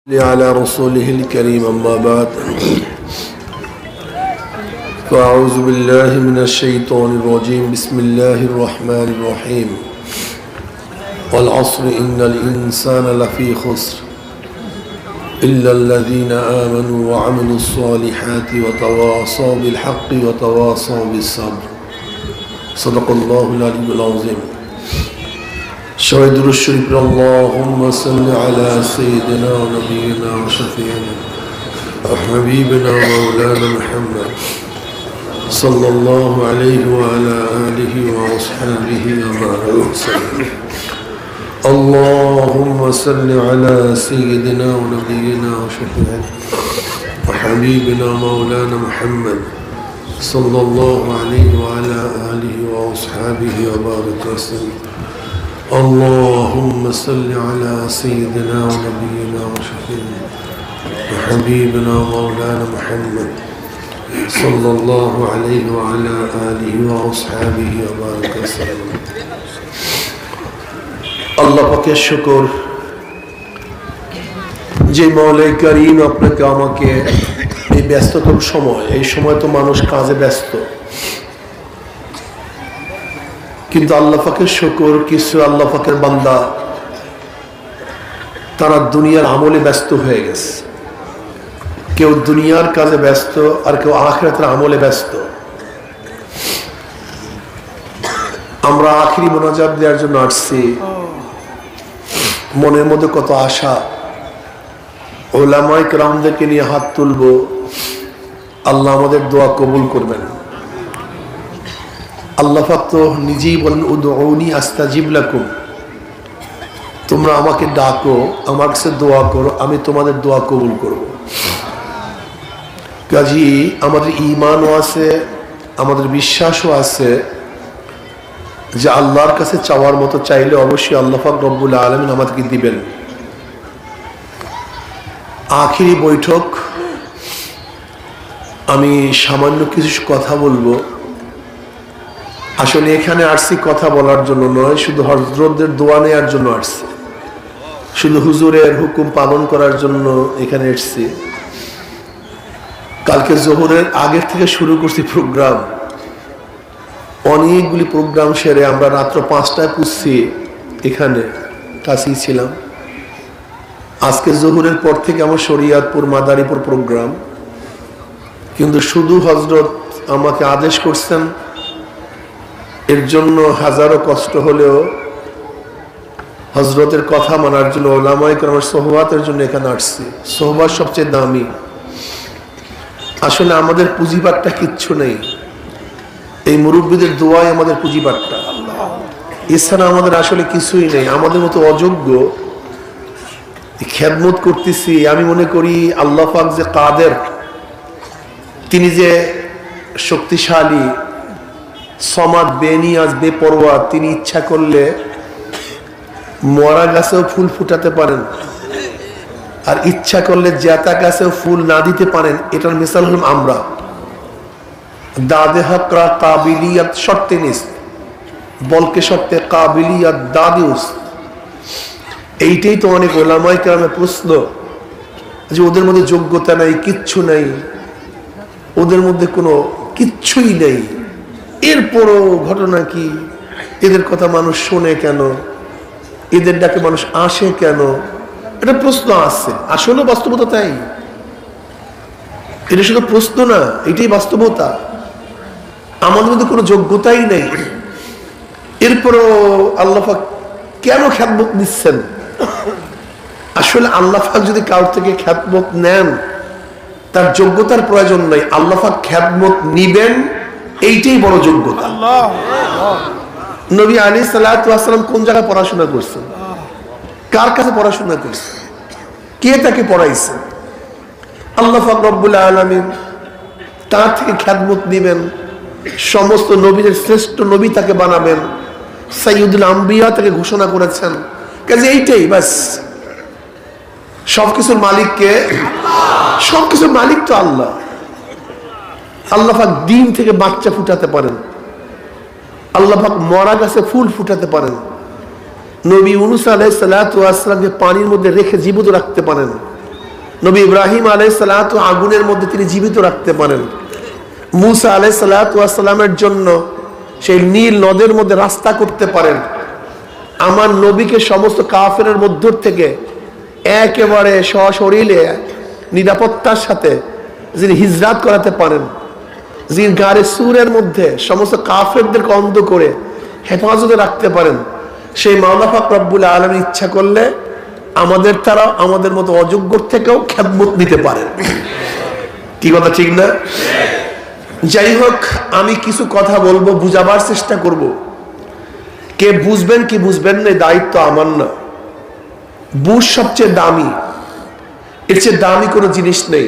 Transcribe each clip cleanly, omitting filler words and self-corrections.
على رسوله الكريم أما بعد فأعوذ بالله من الشيطان الرجيم بسم الله الرحمن الرحيم والعصر إن الإنسان لفي خسر إلا الذين آمنوا وعملوا الصالحات وتواصوا بالحق وتواصوا بالصبر صدق الله العلي العظيم شهد الشريف اللهم صل على سيدنا ونبينا وشفيعنا وحبيبنا مولانا محمد صلى الله عليه وعلى آله وأصحابه وبارك وسلم اللهم صل على سيدنا ونبينا وشفيعنا وحبيبنا مولانا محمد صلى الله عليه وعلى آله وأصحابه وبارك وسلم اللهم صل على سيدنا ونبينا وشفيعنا وحبيبنا مولانا محمد صلى الله عليه وعلى آله وأصحابه وبارك وسلم আল্লাহ পাকের শুকর যে মওলাই করিম আপনাকে আমাকে এই ব্যস্ততম সময় এই সময় তো মানুষ কাজে ব্যস্ত কিন্তু আল্লাহ পাকের শুকর কিছু আল্লাহ পাকের বান্দা তারা দুনিয়ার আমলে ব্যস্ত হয়ে গেছে কেউ দুনিয়ার কাজে ব্যস্ত আর কেউ আখিরাতের আমলে ব্যস্ত আমরা আখিরি মোনাজাত দেওয়ার জন্য আসছি মনের মধ্যে কত আশা উলামায়ে কেরামদেরকে নিয়ে হাত তুলবো আল্লাহ আমাদের দোয়া কবুল করবেন আল্লাহ পাক তো নিজেই বলেন উদউনি আস্তাজিব লাকুম তোমরা আমাকে ডাকো আমার কাছে দোয়া করো আমি তোমাদের দোয়া কবুল করব কাজী আমাদের ঈমানও আছে আমাদের বিশ্বাসও আছে যে আল্লাহর কাছে চাওয়ার মতো চাইলে অবশ্যই আল্লাহ পাক রব্বুল আলামিন আমাদেরকে দিবেন আখিরি বৈঠক আমি সামান্য কিছু কথা বলবো আসলে এখানে আসছি কথা বলার জন্য নয় শুধু হযরতদের দোয়া নেওয়ার জন্য আসছি শুধু হুজুরের হুকুম পালন করার জন্য এখানে এসেছি কালকে জোহরের আগের থেকে শুরু করছি প্রোগ্রাম অনেকগুলি প্রোগ্রাম সেরে আমরা রাত্র 5টায় পুষছি এখানে কাছেই ছিলাম আজকে জোহরের পর থেকে আমার শরিয়াতপুর মাদারীপুর প্রোগ্রাম কিন্তু শুধু হযরত আমাকে আদেশ করছেন এর জন্য হাজারো কষ্ট হলেও হযরতের কথা মানার জন্য উলামায়ে কেরামের সোহবাতের জন্য এখানে আসছি সোহবাত সবচেয়ে দামি আসলে আমাদের পুঁজিবাটটা কিচ্ছু নেই এই মুরব্বীদের দোয়াই আমাদের পুঁজিবাটটা এছাড়া আমাদের আসলে কিছুই নেই আমাদের মতো অযোগ্য খেদমত করতেছি আমি মনে করি আল্লাহ পাক যে কাদের তিনি যে শক্তিশালী সমাদ বেনিয়াজ বেপরোয়া তিনি ইচ্ছা করলে মরা গাছেও ফুল ফুটাতে পারেন আর ইচ্ছা করলে জেতা গাছেও ফুল না দিতে পারেন এটার মিসাল হলাম আমরা দাদে হকরা কাবিলিয়াত শর্তে নিস বলকে শর্তে কাবিলিয়াত দাদিউস এইটাই তো অনেক উলামায়ে কেরামের প্রশ্ন যে ওদের মধ্যে যোগ্যতা নাই কিচ্ছু নাই ওদের মধ্যে কোনো কিচ্ছুই নেই এরপরও ঘটনা কি এদের কথা মানুষ শোনে কেন এদের ডাকে মানুষ আসে কেন এটা প্রশ্ন আছে আসলে বাস্তবতা তাই এটা শুধু প্রশ্ন না এটাই বাস্তবতা আমাদের মধ্যে কোনো যোগ্যতাই নেই এরপরও আল্লাহ পাক কেন খেদমত নিচ্ছেন আসলে আল্লাহ পাক যদি কারোর থেকে খেদমত নেন তার যোগ্যতার প্রয়োজন নাই আল্লাহ পাক খেদমত নিবেন এইটাই বড় যোগ্যতা নবী আলাইহিস সালাতু ওয়াস সালাম কোন জায়গায় পড়াশোনা করছেন কার কাছে পড়াশোনা করছেন কে তাকে পড়াইছে আল্লাহ পাক রব্বুল আলামিন তার থেকে খেদমত নেবেন সমস্ত নবীদের শ্রেষ্ঠ নবী তাকে বানাবেন সাইয়্যিদুল আম্বিয়া তাকে ঘোষণা করেছেন কাজে এইটাই বাস সবকিছুর মালিক কে সবকিছুর মালিক তো আল্লাহ আল্লাহ পাক দিন থেকে বাচ্চা ফুটাতে পারেন আল্লাহ পাক মরা গাছে ফুল ফুটাতে পারেন নবী ইউনূস আলাইহিস সালাতু ওয়াস সালামকে পানির মধ্যে রেখে জীবিত রাখতে পারেন নবী ইব্রাহিম আলাইহিস সালাতু আগুনের মধ্যে তিনি জীবিত রাখতে পারেন। মুসা আলাইহিস সালাতু ওয়াস সালামের জন্য সেই নীল নদের মধ্যে রাস্তা করতে পারেন। আমার নবীকে সমস্ত কাফেরের মধ্য থেকে একেবারে সশরীরে নিরাপত্তার সাথে যিনি হিজরাত করাতে পারেন, যিনি গারে সুরের মধ্যে সমস্ত কাফেরদেরকে অন্ধ করে হেফাজতে রাখতে পারেন, সেই মাওলা পাক রব্বুল আলামিন ইচ্ছা করলে আমাদের তারা আমাদের মতো অযোগ্যর থেকেও খেদমত নিতে পারেন। কি কথা ঠিক না? যাই হোক, আমি কিছু কথা বলবো, বুঝাবার চেষ্টা করব। কে বুঝবেন কি বুঝবেন না দায়িত্ব আমার না। বুঝ সবচেয়ে দামি, এর চেয়ে দামি কোনো জিনিস নেই।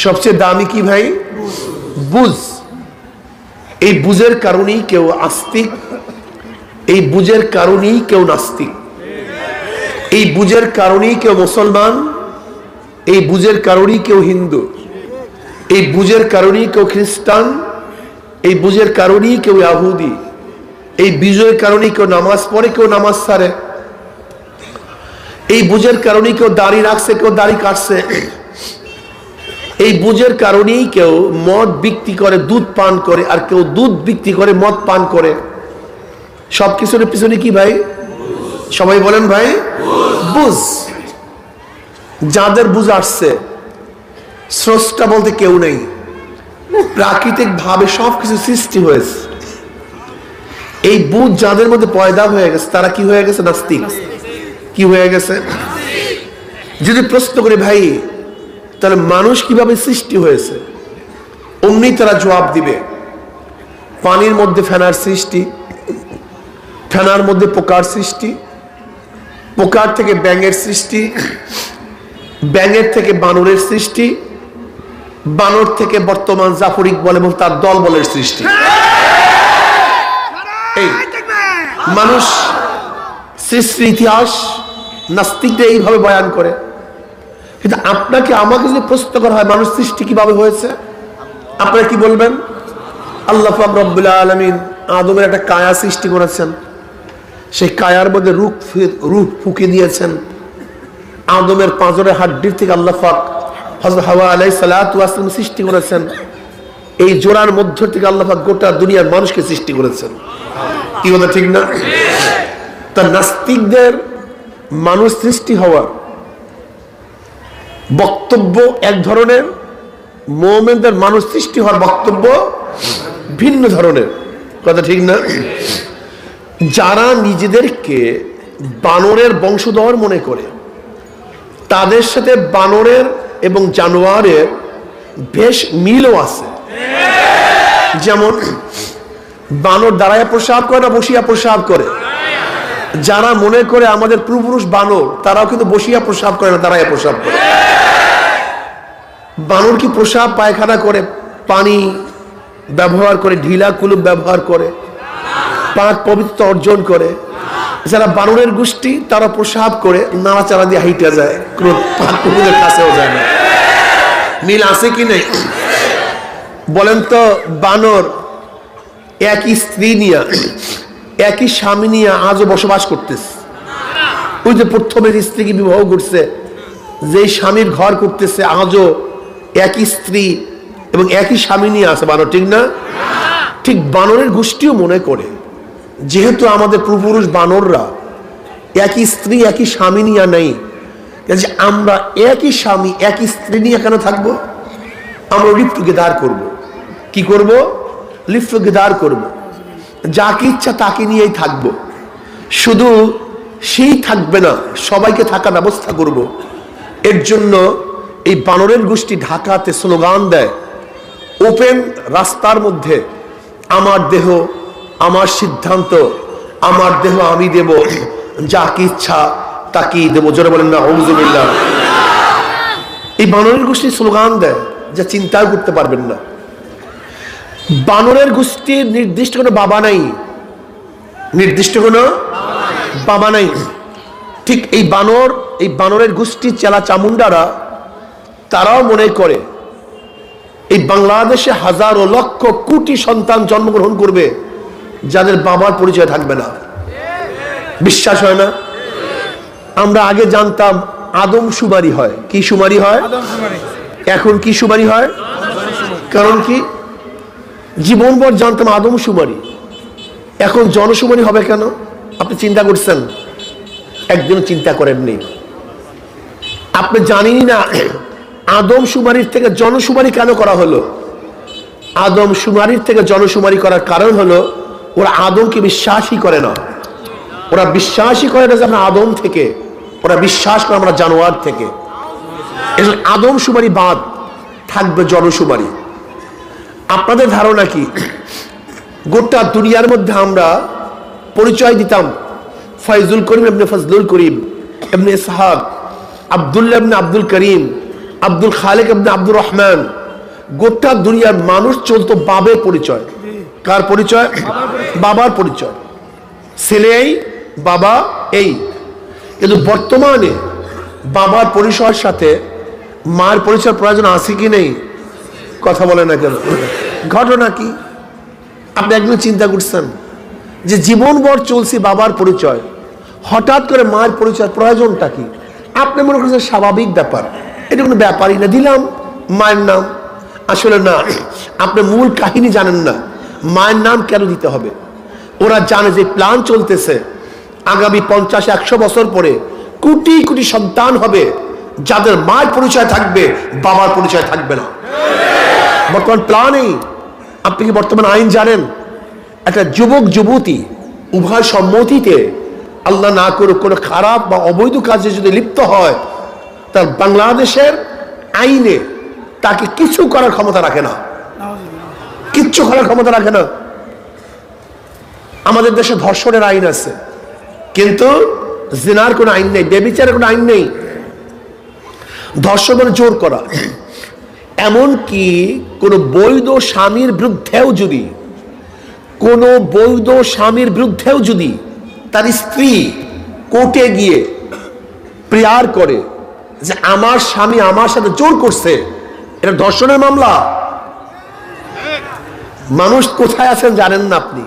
সবচেয়ে দামি কি ভাই? বুঝ। এই বুঝের কারণেই কেউ আস্তিক, এই বুঝের কারণেই কেউ নাস্তিক, এই বুঝের কারণেই কেউ মুসলমান, এই বুঝের কারণেই কেউ হিন্দু, এই বুঝের কারণেই কেউ খ্রিস্টান, এই বুঝের কারণেই কেউ ইহুদি, এই বুঝের কারণেই কেউ নামাজ পড়ে, কেউ নামাজ ছাড়ে, এই বুঝের কারণেই কেউ দাড়ি রাখছে, কেউ দাড়ি কাটছে, এই বুঝের কারণেই কেউ মদ বিক্রি করে, দুধ পান করে, আর কেউ দুধ বিক্রি করে, মদ পান করে। সবকিছুর পিছনে কি ভাই? সবাই বলেন ভাই, বুঝ। যাদের বুঝ আসছে, স্রষ্টা বলতে কেউ নেই, প্রাকৃতিক ভাবে সবকিছু সৃষ্টি হয়েছে। এই বুঝ যাদের মধ্যে পয়দা হয়ে গেছে, তারা কি হয়ে গেছে? নাস্তিক। কি হয়ে গেছে? যদি প্রশ্ন করি ভাই তাহলে মানুষ কিভাবে সৃষ্টি হয়েছে, অমনি তারা জবাব দিবে পানির মধ্যে ফেনার সৃষ্টি, ফেনার মধ্যে পোকার সৃষ্টি, পোকার থেকে ব্যাঙের সৃষ্টি, ব্যাঙের থেকে বানরের সৃষ্টি, বানর থেকে বর্তমান জাফর ইকবাল এবং তার দল বলের সৃষ্টি। এই মানুষ সৃষ্টির ইতিহাস নাস্তিকরা এইভাবে বয়ান করে। কিন্তু আপনাকে আমাকে যদি প্রশ্ন করা হয় মানুষ সৃষ্টি কিভাবে হয়েছে, আপনারা কি বলবেন? আল্লাহ পাক রব্বুল আলামিন আদমের একটা কায়া সৃষ্টি করেছেন, সেই কায়ার মধ্যে রূহ ফুঁকে দিয়েছেন। আদমের পাঁজরের হাড্ডির থেকে আল্লাহ পাক হযরত হাওয়া আলাইহিস সালাতু ওয়াস সালাম সৃষ্টি করেছেন। এই জোড়ার মধ্য থেকে আল্লাহ পাক গোটা দুনিয়ার মানুষকে সৃষ্টি করেছেন। কি কথা ঠিক না? তা নাস্তিকদের মানুষ সৃষ্টি হওয়ার বক্তব্য এক ধরনের, মুমিনদের মানুষ সৃষ্টি হওয়ার বক্তব্য ভিন্ন ধরনের। কথা ঠিক না? যারা নিজেদেরকে বানরের বংশধর মনে করে, তাদের সাথে বানরের এবং জানোয়ারের বেশ মিলও আছে। যেমন বানর দাঁড়ায় প্রসাব করে না বসিয়া প্রসাব করে? যারা মনে করে আমাদের পূর্বপুরুষ বানর, তারাও কিন্তু বসিয়া প্রসাব করে না, দাঁড়ায় প্রসাব করে। বানর কি প্রসাব পায়খানা করে, পানি ব্যবহার করে, ঢিলা কুলুপ ব্যবহার করে, পাক পবিত্র অর্জন করে? যারা বানরের গোষ্ঠী তারা প্রসাব করে নাড়াচাড়া দিয়ে হাইটা যায়, কোনো পাক পবিত্রের কাছেও যায় না। মিল আছে কি নেই বলেন তো? বানর একই স্ত্রী নিয়ে, একই স্বামী নিয়ে আজও বসবাস করতেছে। ওই যে প্রথমের স্ত্রীকে বিবাহ করছে, যে স্বামীর ঘর করতেছে, আজও একই স্ত্রী এবং একই স্বামী নিয়ে আছে বানর। ঠিক না? ঠিক বানরের গোষ্ঠীও মনে করে যেহেতু আমাদের পূর্বপুরুষ বানররা একই স্ত্রী একই স্বামী নিয়ে নেই, আমরা একই স্বামী একই স্ত্রী নিয়ে কেন থাকবো? আমরা লিভ টুগেদার করব। কি করব? লিভ টুগেদার করব। যাকে ইচ্ছা তাকে নিয়েই থাকবো। শুধু সেই থাকবে না, সবাইকে থাকার ব্যবস্থা করব। এর জন্য এই বানরের গোষ্ঠী ঢাকাতে স্লোগান দেয় ওপেন রাস্তার মধ্যে, আমার দেহ আমার সিদ্ধান্ত, আমার দেহ আমি দেব, যাকে ইচ্ছা তাকেই দেব। জোরে বলেন না আউযুবিল্লাহ। এই বানরের গোষ্ঠী স্লোগান দেয় যা চিন্তাও করতে পারবেন না। বানরের গোষ্ঠীর নির্দিষ্ট কোনো বাবা নাই, নির্দিষ্ট কোনো বাবা নাই। ঠিক এই বানরের গোষ্ঠীর চেলা চামুন্ডারা তারাও মনে করে এই বাংলাদেশে হাজারো লক্ষ কোটি সন্তান জন্মগ্রহণ করবে যাদের বাবার পরিচয় থাকবে না। বিশ্বাস হয় না? আমরা আগে জানতাম আদমশুমারি হয়। কি শুমারি হয়? এখন কি শুমারি হয়? কারণ কি, জীবনভর জানতাম আদমশুমারি, এখন জনশুমারি হবে কেন? আপনি চিন্তা করছেন? একদিনও চিন্তা করেননি। আপনি জানেনই না আদমশুমারির থেকে জনশুমারি কেন করা হলো। আদমশুমারির থেকে জনশুমারি করার কারণ হলো ওরা আদমকে বিশ্বাসই করে না। ওরা বিশ্বাসই করে না যে আমরা আদম থেকে, ওরা বিশ্বাস করে আমরা জানোয়ার থেকে। আদমশুমারি বাদ, থাকবে জনশুমারি। আপনাদের ধারণা কি গোটা দুনিয়ার মধ্যে আমরা পরিচয় দিতাম ফয়জুল করিম ইবনে ফজলুল করিম, ইবনে ইসহাক, আব্দুল্লাহ ইবনে আব্দুল করিম, আব্দুল খালেক ইবনে আব্দুর রহমান, গোটা দুনিয়ার মানুষ চলতো বাবের পরিচয়। কার পরিচয়? বাবার পরিচয়। ছেলে এই, বাবা এই। কিন্তু বর্তমানে বাবার পরিচয়ের সাথে মার পরিচয় প্রয়োজন আছে কি নেই? কথা বলে না কেন? ঘটনা কি আপনি একদিন চিন্তা করছেন যে জীবনভর চলছি বাবার পরিচয়, হঠাৎ করে মায়ের পরিচয় প্রয়োজনটা কি? আপনি মনে করছেন স্বাভাবিক ব্যাপার, এটা কোনো ব্যাপারই না, দিলাম মায়ের নাম। আসলে না, আপনি মূল কাহিনী জানেন না মায়ের নাম কেন দিতে হবে। ওরা জানে যে প্ল্যান চলতেছে আগামী 50-100 বছর পরে কোটি কোটি সন্তান হবে যাদের মায়ের পরিচয় থাকবে, বাবার পরিচয় থাকবে না। বর্তমান প্ল্যানেই আপনি কি বর্তমান আইন জানেন? একটা যুবক যুবতী উভয় সম্মতিতে আল্লাহ না করুক কোনো খারাপ বা অবৈধ কাজে যদি লিপ্ত হয়, তার বাংলাদেশের আইনে তাকে কিছু করার ক্ষমতা রাখে না, কিচ্ছু করার ক্ষমতা রাখে না। আমাদের দেশে ধর্ষণের আইন আছে, কিন্তু জিনার কোনো আইন নেই, ব্যভিচারের কোনো আইন নেই। ধর্ষণ মানে জোর করা। এমনকি কোনো বৈধ স্বামীর বিরুদ্ধেও যদি, কোনো বৈধ স্বামীর বিরুদ্ধেও যদি তার স্ত্রী কোর্টে গিয়ে প্রেয়ার করে যে আমার স্বামী আমার সাথে জোর করছে, এটা ধর্ষণের মামলা। মানুষ কোথায় আছেন জানেন না আপনি,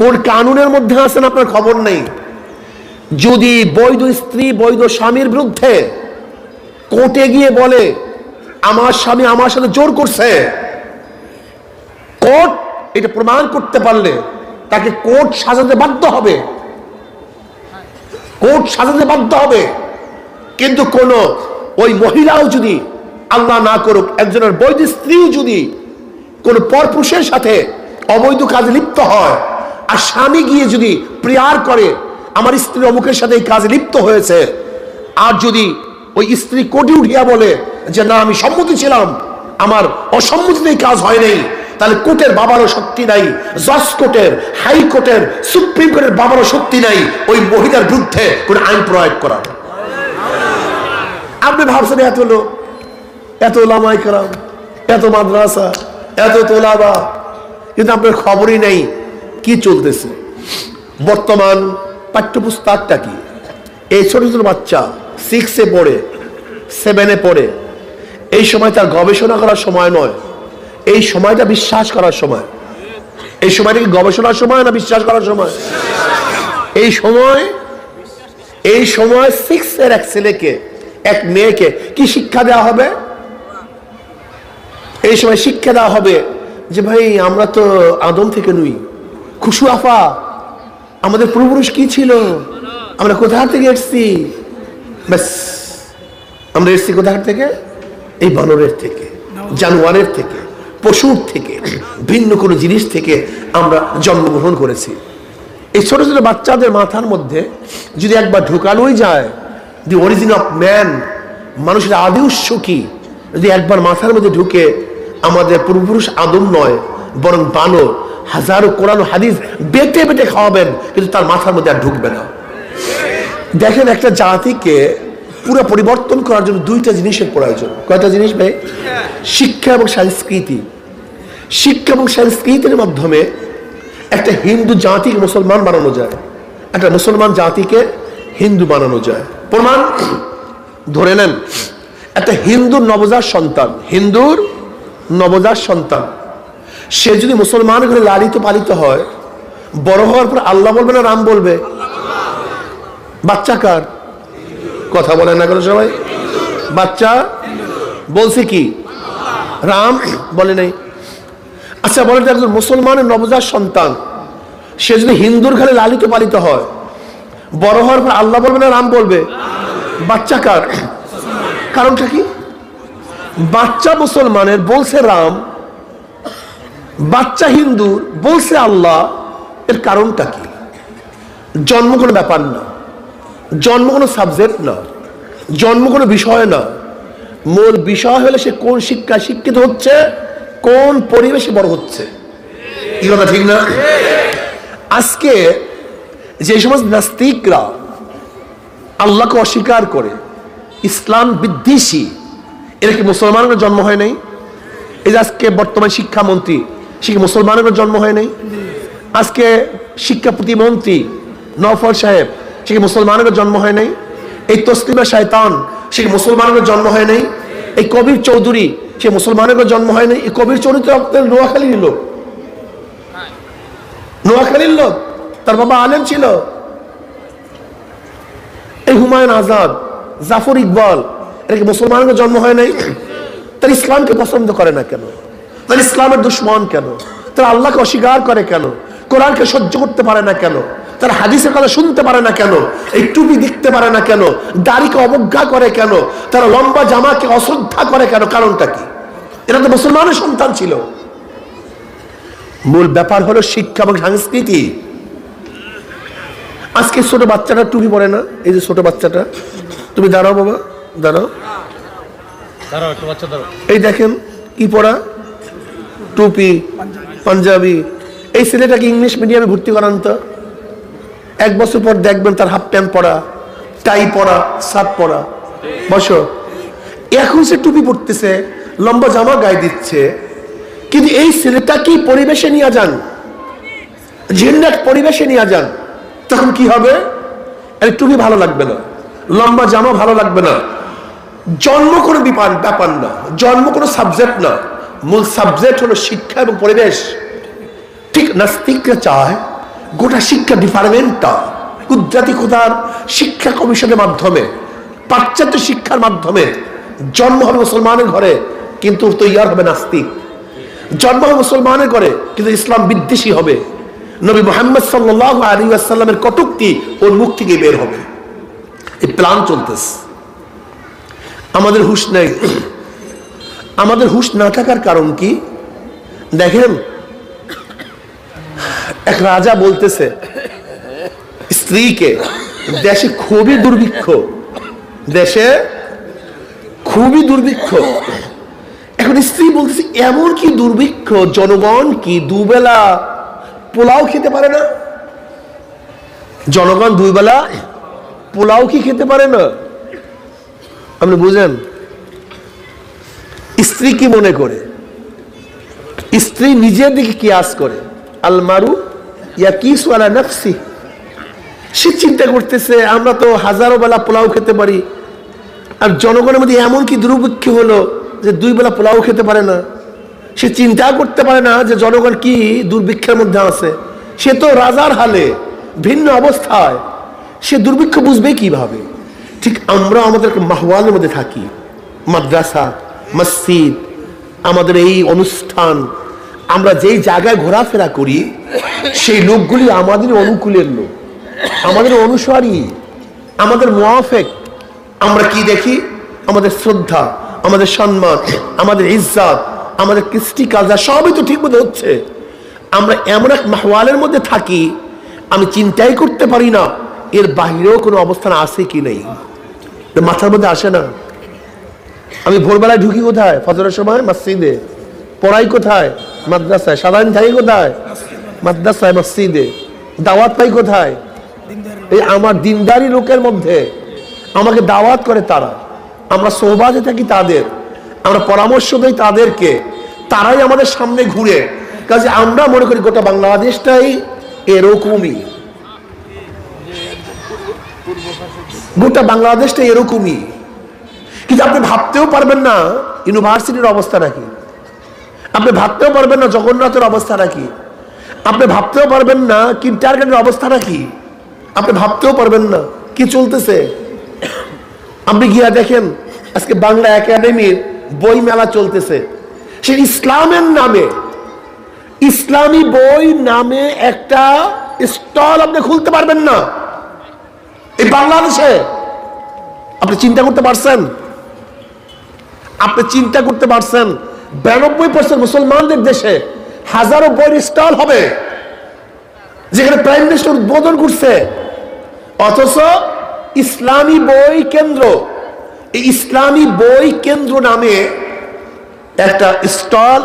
কোন কানুনের মধ্যে আছেন আপনার খবর নেই। যদি বৈধ স্ত্রী বৈধ স্বামীর বিরুদ্ধে কোর্টে গিয়ে বলে আমার স্বামী আমার সাথে জোর করছে, কোর্ট এটা প্রমাণ করতে পারলে তাকে কোর্ট সাজাতে বাধ্য হবে, কোর্ট সাজাতে বাধ্য হবে। কিন্তু কোন ওই মহিলাও যদি, আল্লাহ না করুক একজনের বৈধ স্ত্রীও যদি কোন পরপুরুষের সাথে অবৈধ কাজে লিপ্ত হয়, আর স্বামী গিয়ে যদি প্রেয়ার করে আমার স্ত্রী অমুকের সাথে এই কাজে লিপ্ত হয়েছে, আর যদি ওই স্ত্রী কোর্টে উঠিয়া বলে যে না আমি সম্মতি ছিলাম, আমার অসম্মতিতে এই কাজ হয় নাই, তাহলে কোর্টের বাবারও শক্তি নাই, জজ কোর্টের, হাইকোর্টের, সুপ্রিম কোর্টের বাবারও শক্তি নাই ওই মহিলার বিরুদ্ধে কোন আইন প্রয়োগ করার। আপনি ভাবছেন এত লোক, এত ওলামায়ে কেরাম, এত মাদ্রাসা, এত তোলাবা, কিন্তু আপনার খবরই নেই কি চলতেছে। বর্তমান পাঠ্যপুস্তকটা কি? এই ছোট ছোট বাচ্চা 6-এ পড়ে, 7-এ পড়ে, এই সময় তার গবেষণা করার সময় নয়, এই সময়টা বিশ্বাস করার সময়। এই সময়টা কি গবেষণার সময় না বিশ্বাস করার সময়? এই সময় 6-এর এক ছেলেকে, এক মেয়েকে কি শিক্ষা দেওয়া হবে? এই সময় শিক্ষা দেওয়া হবে যে ভাই আমরা তো আদম থেকে নই, খুশু আফা আমাদের পূর্বপুরুষ কি ছিল, আমরা কোথা থেকে এসছি? ব্যাস, আমরা এসছি কোথা থেকে? এই বানরের থেকে, জানোয়ারের থেকে, পশুর থেকে, ভিন্ন কোনো জিনিস থেকে আমরা জন্মগ্রহণ করেছি। এই ছোট ছোট বাচ্চাদের মাথার মধ্যে যদি একবার ঢুকানোই যায় দি অরিজিন অফ ম্যান, মানুষের আদি উৎস কি, যদি একবার মাথার মধ্যে ঢুকে আমাদের পূর্বপুরুষ আদম নয় বরং বানর, হাজারো কোরআন হাদিস বেটে বেটে খাওয়াবেন, কিন্তু তার মাথার মধ্যে আর ঢুকবে না। দেখেন একটা জাতিকে পুরো পরিবর্তন করার জন্য দুইটা জিনিসের প্রয়োজন। কয়টা জিনিস ভাই? শিক্ষা এবং সংস্কৃতি। শিক্ষা এবং সংস্কৃতির মাধ্যমে একটা হিন্দু জাতিকে মুসলমান বানানো যায়, একটা মুসলমান জাতিকে হিন্দু বানানো যায়। প্রমাণ ধরে নেন, একটা হিন্দুর নবজাত সন্তান, হিন্দুর নবজাত সন্তান, সে যদি মুসলমান ঘরে লালিত পালিত হয়, বড় হওয়ার পর আল্লাহ বলবে না রাম বলবে? বাচ্চা কার? কথা বলেন না কেন সবাই? বাচ্চা বলছে কি? রাম বলে নাই। আচ্ছা বলেন তো, একজন মুসলমানের নবজাত সন্তান সে যদি হিন্দুর ঘরে লালিত পালিত হয়, বড় হওয়ার পর আল্লাহ বলবে না রাম বলবে? বাচ্চা কার? কারণটা কি? বাচ্চা মুসলমানের বলছে রাম, বাচ্চা হিন্দুর বলছে আল্লাহ। এর কারণটা কি? জন্ম কোনো ব্যাপার না, জন্ম কোনো সাবজেক্ট না, জন্ম কোনো বিষয় না। মূল বিষয় হলে সে কোন শিক্ষায় শিক্ষিত হচ্ছে, কোন পরিবেশে বড় হচ্ছে। কি কথা ঠিক না? আজকে যে সমস্ত নাস্তিকরা আল্লাহকে অস্বীকার করে, ইসলাম বিদ্বেষী, এরা কি মুসলমানের জন্ম হয় নাই? এই যে আজকে বর্তমান শিক্ষামন্ত্রী, সে কি মুসলমানের জন্ম হয় নাই? আজকে শিক্ষা প্রতিমন্ত্রী নওফল সাহেব, সে কি মুসলমানের জন্ম হয় নাই? এই তসলিমা শয়তান, সে কি মুসলমানের জন্ম হয় নাই? এই কবির চৌধুরী, সে মুসলমানের জন্ম হয় নাই? এই কবির চৌধুরী তো আপনার নোয়াখালীর লোক, নোয়াখালীর লোক, তার বাবা আলেম ছিল। এই হুমায়ুন আজাদ, জাফর ইকবাল, এরা কি মুসলমানের জন্ম হয় নাই? তার ইসলামকে পছন্দ করে না কেন? তার ইসলামের দুশ্মন কেন? তারা আল্লাহকে অস্বীকার করে কেন? কোরআনকে সহ্য করতে পারে না কেন? তারা হাদিসের কথা শুনতে পারে না কেন? এই টুপি দেখতে পারে না কেন? দাড়িকে অবজ্ঞা করে কেন? তারা লম্বা জামাকে অশ্রদ্ধা করে কেন? কারণটা কি? এরা তো মুসলমানের সন্তান ছিল। মূল ব্যাপার হলো শিক্ষা এবং সংস্কৃতি। আজকে ছোট বাচ্চাটা টুপি পরে না। এই যে ছোট বাচ্চাটা, তুমি দাঁড়াও বাবা, দাঁড়াও, এই দেখেন কি পড়া, টুপি, পাঞ্জাবি। এই ছেলেটাকে ইংলিশ মিডিয়ামে ভর্তি করান তো, 1 বছর পর দেখবেন তার হাফ প্যান্ট পরা, টাই পরা, শার্ট পরা। বসো। এখন সে টুপি পরতেছে, লম্বা জামা গায়ে দিচ্ছে, কিন্তু এই ছেলেটা কি পরিবেশে নিয়ে যান, জেন্ডার পরিবেশে নিয়ে যান, তখন কি হবে? টুপি ভালো লাগবে না, লম্বা জামা ভালো লাগবে না। জন্ম কোনো ব্যাপার না, জন্ম কোনো সাবজেক্ট না, মূল সাবজেক্ট হলো শিক্ষা এবং পরিবেশ। ঠিক নাস্তিকরা চায় গোটা শিক্ষা ডিপার্টমেন্টটা কুদরতি খোদার শিক্ষা কমিশনের মাধ্যমে, পাশ্চাত্য শিক্ষার মাধ্যমে জন্ম হবে মুসলমানের ঘরে, কিন্তু তৈয়ার হবে নাস্তিক। জন্ম হবে মুসলমানের ঘরে, কিন্তু ইসলাম বিদ্বেষী হবে। নবী মুহাম্মদ সাল্লাল্লাহু আলাইহি ওয়াসাল্লামের কটূক্তি ওর মুখ থেকে বের হবে। এই প্ল্যান চলতেছে। আমাদের হুঁশ নেই। আমাদের হুঁশ না থাকার কারণ কি? দেখেন, এক রাজা বলতেছে স্ত্রীকে, দেশে খুবই দুর্ভিক্ষ, দেশে খুবই দুর্ভিক্ষ। এখন স্ত্রী বলতেছে এমন কি দুর্ভিক্ষ, জনগণ কি দুবেলা পোলাও খেতে পারে না? জনগণ 2 বেলা পোলাও কি খেতে পারে না? আপনি বুঝেন? স্ত্রী কি মনে করে? স্ত্রী নিজের দিকে কিয়াস করে, আলমারু ইয়াকিসু আলা নাফসি। সে চিন্তা করতেছে আমরা তো হাজারো বেলা পোলাও খেতে পারি, আর জনগণের মধ্যে এমন কি দুর্ভিক্ষ হলো যে 2 বেলা পোলাও খেতে পারে না। সে চিন্তা করতে পারে না যে জনগণ কি দুর্ভিক্ষের মধ্যে আছে। সে তো রাজার হালে, ভিন্ন অবস্থায়, সে দুর্ভিক্ষ বুঝবে কিভাবে? ঠিক আমরা আমাদের মাহওয়ালের মধ্যে থাকি, মাদ্রাসা, মসজিদ, আমাদের এই অনুষ্ঠান, আমরা যেই জায়গায় ঘোরাফেরা করি, সেই লোকগুলি আমাদের অনুকূলের লোক, আমাদের অনুসারী, আমাদের মুআফিক। আমরা কি দেখি? আমাদের শ্রদ্ধা, আমাদের সম্মান, আমাদের ইজ্জত, আমাদের কৃষ্টি কালচার সবই তো ঠিক মতো হচ্ছে। আমরা এমন এক মাহওয়ালের মধ্যে থাকি, আমি চিন্তাই করতে পারি না এর বাহিরেও কোনো অবস্থান আছে কি নেই, মাথার মধ্যে আসে না। আমি ভোরবেলায় ঢুকি কোথায়? ফজরের সময় মসজিদে। পড়াই কোথায়? মাদ্রাসায়। সাধারণ থাকি কোথায়? মাদ্রাসায়, মসজিদে। দাওয়াত পাই কোথায়? এই আমার দিনদারি লোকের মধ্যে। আমাকে দাওয়াত করে তারা, আমরা সোহবাতে থাকি তাদের, আমরা পরামর্শ দেই তাদেরকে, তারাই আমাদের সামনে ঘুরে। কাজে আমরা মনে করি গোটা বাংলাদেশটাই এরকমই, গোটা বাংলাদেশটা এরকমই। কিন্তু আপনি ভাবতেও পারবেন না ইউনিভার্সিটির অবস্থা নাকি, আপনি ভাবতেও পারবেন না জগন্নাথের অবস্থা নাকি, আপনি ভাবতেও পারবেন না কিন্ডারগার্টেনের অবস্থা নাকি, আপনি ভাবতেও পারবেন না কি চলতেছে। আপনি গিয়া দেখেন আজকে বাংলা একাডেমির বই মেলা চলতেছে, সে ইসলামের নামে, ইসলামী বই নামে একটা স্টল আপনি খুলতে পারবেন না এই বাংলাদেশে। আপনি চিন্তা করতে পারছেন? আপনি চিন্তা করতে পারছেন 92% মুসলমানদের দেশে হাজারো বইয়ের স্টল হবে, যেখানে প্রাইম মিনিস্টার উদ্বোধন করছে, অথচ ইসলামী বই কেন্দ্র, এই ইসলামী বই কেন্দ্র নামে একটা স্টল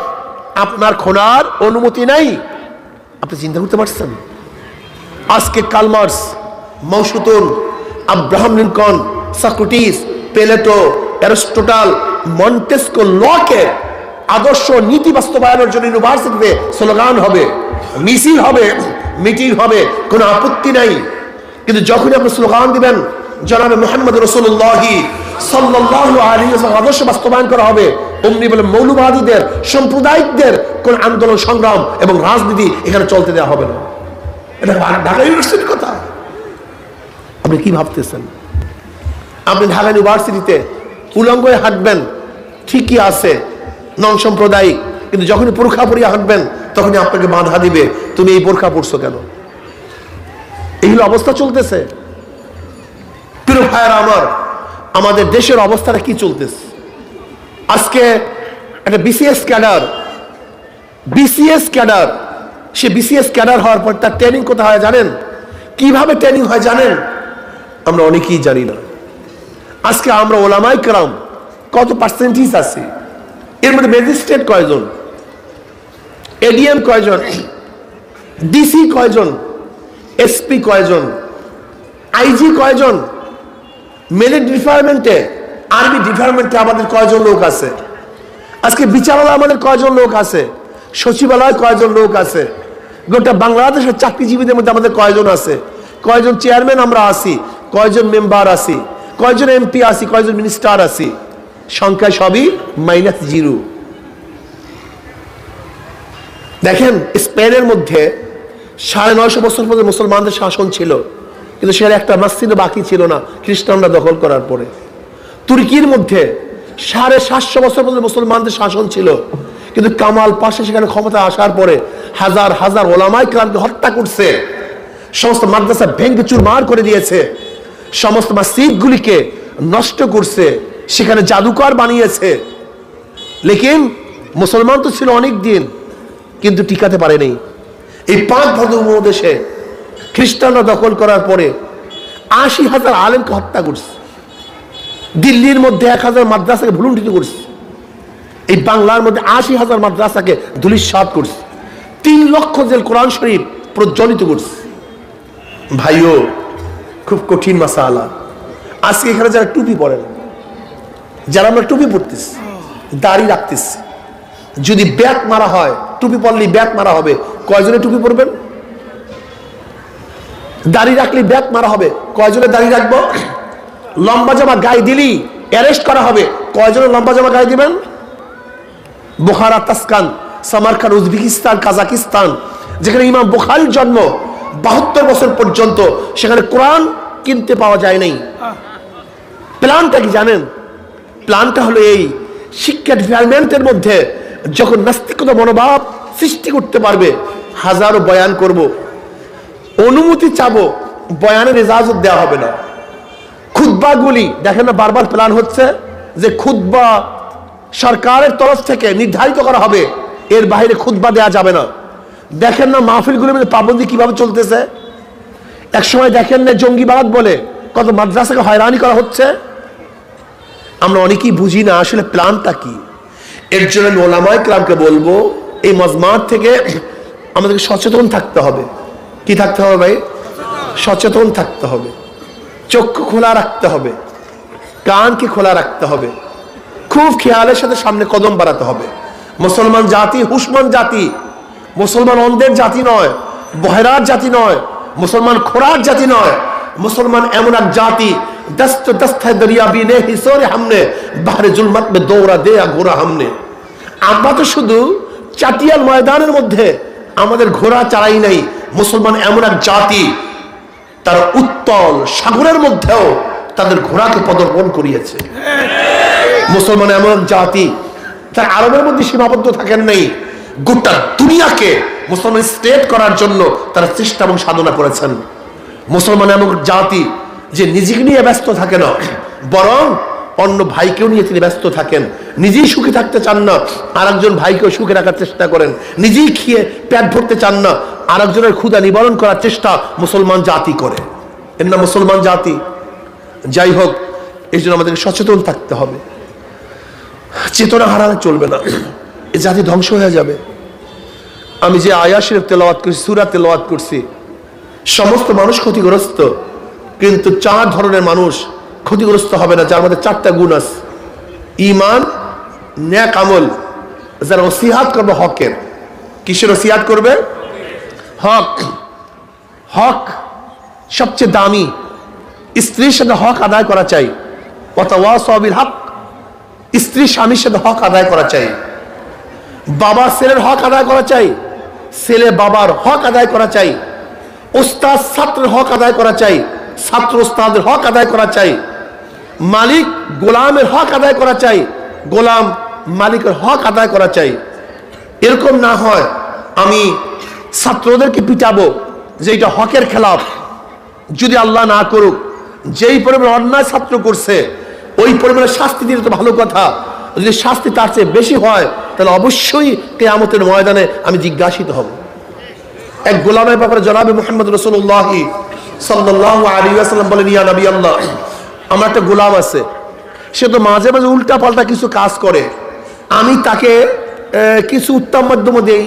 আপনার খোলার অনুমতি নাই। আপনি চিন্তা করতে পারছেন? আজকে কার্ল মার্কস, মৌসুতুন, Abraham Lincoln, Socrates, Plato, Aristotle, Montesquieu Locke আদর্শ নীতি বাস্তবায়নের জন্য ইউনিভার্সিটিতে স্লোগান হবে, মিছিল হবে, মিটিং হবে, কোনো আপত্তি নাই। কিন্তু যখনই আপনি স্লোগান দিবেন জনাবে মুহাম্মদ রাসূলুল্লাহ সাল্লাল্লাহু আলাইহি ওয়াসাল্লাম আদর্শ বাস্তবায়ন করা হবে, অমনি বলে মৌলবাদীদের, সাম্প্রদায়িকদের কোন আন্দোলন সংগ্রাম এবং রাজনীতি এখানে চলতে দেওয়া হবে না। এটা ঢাকা ইউনিভার্সিটির কথা। আপনি কি ভাবতেছেন? আপনি ঢাকা ইউনিভার্সিটিতে উলঙ্গ হয়ে হাঁটবেন, ঠিকই আছে, নন সাম্প্রদায়িক, কিন্তু যখনই বোরখা পরিয়ে হাঁটবেন তখনই আপনাকে বাধা দিবে, তুমি এই বোরখা পরছো কেন? এইগুলো অবস্থা চলতেছে। প্রিয় ভাইয়েরা আমার, আমাদের দেশের অবস্থাটা কি চলতেছে? আজকে একটা বিসিএস ক্যাডার, সে বিসিএস ক্যাডার হওয়ার পর তার ট্রেনিং কোথায় হয় জানেন? কিভাবে ট্রেনিং হয় জানেন? আমরা অনেকেই জানি না। আজকে আমরা ওলামায়ে কেরাম কত পার্সেন্টেজ আছে, এর মধ্যে ম্যাজিস্ট্রেট কয়জন, এডিএম কয়জন, ডিসি কয়জন, এসপি কয়জন, আইজি কয়জন, মিলিটারি ডিপার্টমেন্টে, আর্মি ডিপার্টমেন্টে আমাদের কয়জন লোক আছে, আজকে বিচারালয় আমাদের কয়জন লোক আছে, সচিবালয় কয়জন লোক আছে, গোটা বাংলাদেশের চাকরিজীবীদের মধ্যে আমাদের কয়জন আছে, কয়জন চেয়ারম্যান আমরা আছি, কয়জন মেম্বার আছি, কয়জন এমপি আছি, কয়জন মিনিস্টার আছি, সংখ্যা সবই -0। দেখেন স্পেনের মধ্যে 950 বছর পর্যন্ত মুসলমানদের শাসন ছিল, কিন্তু সেখানে একটা মসজিদও বাকি ছিল না খ্রিস্টানরা দখল করার পরে। তুর্কির মধ্যে 750 বছর পর্যন্ত মুসলমানদের শাসন ছিল, কিন্তু কামাল পাশা সেখানে ক্ষমতা আসার পরে হাজার হাজার ওলামায়ে কেরামকে হত্যা করছে, সমস্ত মাদ্রাসা ভেঙে চুরমার করে দিয়েছে, সমস্ত মসজিদগুলিকে নষ্ট করছে, সেখানে জাদুকর বানিয়েছে। লেকিন মুসলমান তো ছিল অনেক দিন, কিন্তু টিকাতে পারেনি। এই 5 ভারত উপমহাদেশে খ্রিস্টানরা দখল করার পরে 80,000 আলেমকে হত্যা করছে, দিল্লির মধ্যে 1000 মাদ্রাসাকে ভুলুণ্ঠিত করছে, এই বাংলার মধ্যে 80,000 মাদ্রাসাকে ধূলিসাৎ করছে, 3 লক্ষ জেল কোরআন শরীফ প্রজ্বলিত করছে। ভাইও খুব কঠিন মাসালা। আজকে এখানে যারা টুপি পরেন, যারা আমরা টুপি পরতেছি, দাড়ি রাখতেছি, যদি ব্যাট মারা হয়, টুপি পরলেই ব্যাট মারা হবে, কয়জনে টুপি পরবেন? দাড়ি রাখলে ব্যাট মারা হবে, কয়জনে দাড়ি রাখবো? লম্বা জামা গায়ে দিলি অ্যারেস্ট করা হবে, কয়জনে লম্বা জামা গায়ে দিবেন? বুখারা, তাসকান, সামারকান, উজবেকিস্তান, কাজাকিস্তান, যেখানে ইমাম বুখারীর জন্ম 72 বছর পর্যন্ত সেখানে কোরআন কিনতে পাওয়া যায় নাই। প্ল্যানটা কি জানেন? প্ল্যানটা হলো এই, শিক্ষা ডিপার্টমেন্টের মধ্যে যখন নাস্তিকতা মনোভাব সৃষ্টি করতে পারবে, হাজারো বয়ান করব, অনুমতি চাবো, বয়ানের ইজাজত দেওয়া হবে না। খুতবাগুলি দেখেন না, বারবার প্ল্যান হচ্ছে যে খুতবা সরকারের তরফ থেকে নির্ধারিত করা হবে, এর বাইরে খুতবা দেওয়া যাবে না। দেখেন না মাহফিলগুলোর মধ্যে পাবন্দি কিভাবে চলতেছে। একসময় দেখেন না জঙ্গিবাদ বলে কত মাদ্রাসাকে হয়রানি করা হচ্ছে। আমরা অনেকেই বুঝি না আসলে প্ল্যানটা কি। এর জন্য আমি ওলামায়ে কেরামকে বলবো, এই মজমাত থেকে আমাদেরকে সচেতন থাকতে হবে। কি থাকতে হবে ভাই? সচেতন থাকতে হবে, চক্ষু খোলা রাখতে হবে, কানকে খোলা রাখতে হবে, খুব খেয়ালের সাথে সামনে কদম বাড়াতে হবে। মুসলমান জাতি হুশমান জাতি, মুসলমান অন্ধের জাতি নয়, বহেরার জাতি নয়, মুসলমান খোরার জাতি নয়। মুসলমান এমন এক জাতি, দস্ত দস্ত है दरिया भी ने हिसोरे हमने बाहरे जुल्मत में दौड़ा दे घोड़ा हमने। আমরা তো শুধু চাটিয়াল ময়দানের মধ্যে আমাদের ঘোড়া চালাই নাই। মুসলমান এমন এক জাতি, তারা উত্তল সাগরের মধ্যেও তাদের ঘোড়াকে পদার্পণ করিয়েছে। মুসলমান এমন জাতি, তার আরবের মধ্যে সীমাবদ্ধ থাকেন নাই, গোটা দুনিয়াকে মুসলমান স্টেট করার জন্য তারা চেষ্টা এবং সাধনা করেছেন। মুসলমান এমন জাতি যে নিজেকে নিয়ে ব্যস্ত থাকে না, বরং অন্য ভাইকেও নিয়ে তিনি ব্যস্ত থাকেন। নিজেই সুখী থাকতে চান না, আর একজন ভাইকেও সুখে রাখার চেষ্টা করেন। নিজেই খেয়ে পেট ভরতে চান না, আর একজনের ক্ষুধা নিবারণ করার চেষ্টা মুসলমান জাতি করে। এর নাম মুসলমান জাতি। যাই হোক, এই জন্য আমাদেরকে সচেতন থাকতে হবে, চেতনা হারালে চলবে না, এ জাতি ধ্বংস হয়ে যাবে। আমি যে আয়াত শরীফ তেলাওয়াত করছি, সূরা তেলাওয়াত করছি, সমস্ত মানুষ ক্ষতিগ্রস্ত, কিন্তু 4 ধরনের মানুষ ক্ষতিগ্রস্ত হবে না, যার মধ্যে 4টা গুণ আছে। ঈমান, নেক আমল, যারা নসিহত করবে হকের। কিসের নসিহত করবে? হক। হক সবচেয়ে দামি। স্ত্রীর সাথে হক আদায় করা চাই, ওয়াতাওয়াসাউ বিল হক। স্ত্রী স্বামীর সাথে হক আদায় করা চাই, বাবা ছেলের হক আদায় করা চাই, ছেলে বাবার হক আদায় করা চাই, উস্তাদ ছাত্রের হক আদায় করা চাই, ছাত্র উস্তাদের হক আদায় করা চাই, মালিক গোলামের হক আদায় করা চাই, গোলাম মালিকের হক আদায় করা চাই। এরকম না হয় আমি ছাত্রদেরকে পিটাবো যে এটা হকের খেলাফ, যদি আল্লাহ না করুক যেই পরিমাণ অন্যায় ছাত্র করছে ওই পরিমাণে শাস্তি দিলে তো ভালো কথা, যদি শাস্তি তার চেয়ে বেশি হয় তাহলে অবশ্যই কিয়ামতের ময়দানে আমি জিজ্ঞাসিত হব। এক গোলামের ব্যাপারে জনাবে মুহাম্মদ রাসূলুল্লাহ সাল্লাল্লাহু আলাইহি ওয়াসাল্লাম বলেন, ইয়া নবী আল্লাহ, আমার একটা গোলাম আছে, সে তো মাঝে মাঝে উল্টা পাল্টা কিছু কাজ করে, আমি তাকে কিছু উত্তম মধ্যম দেই,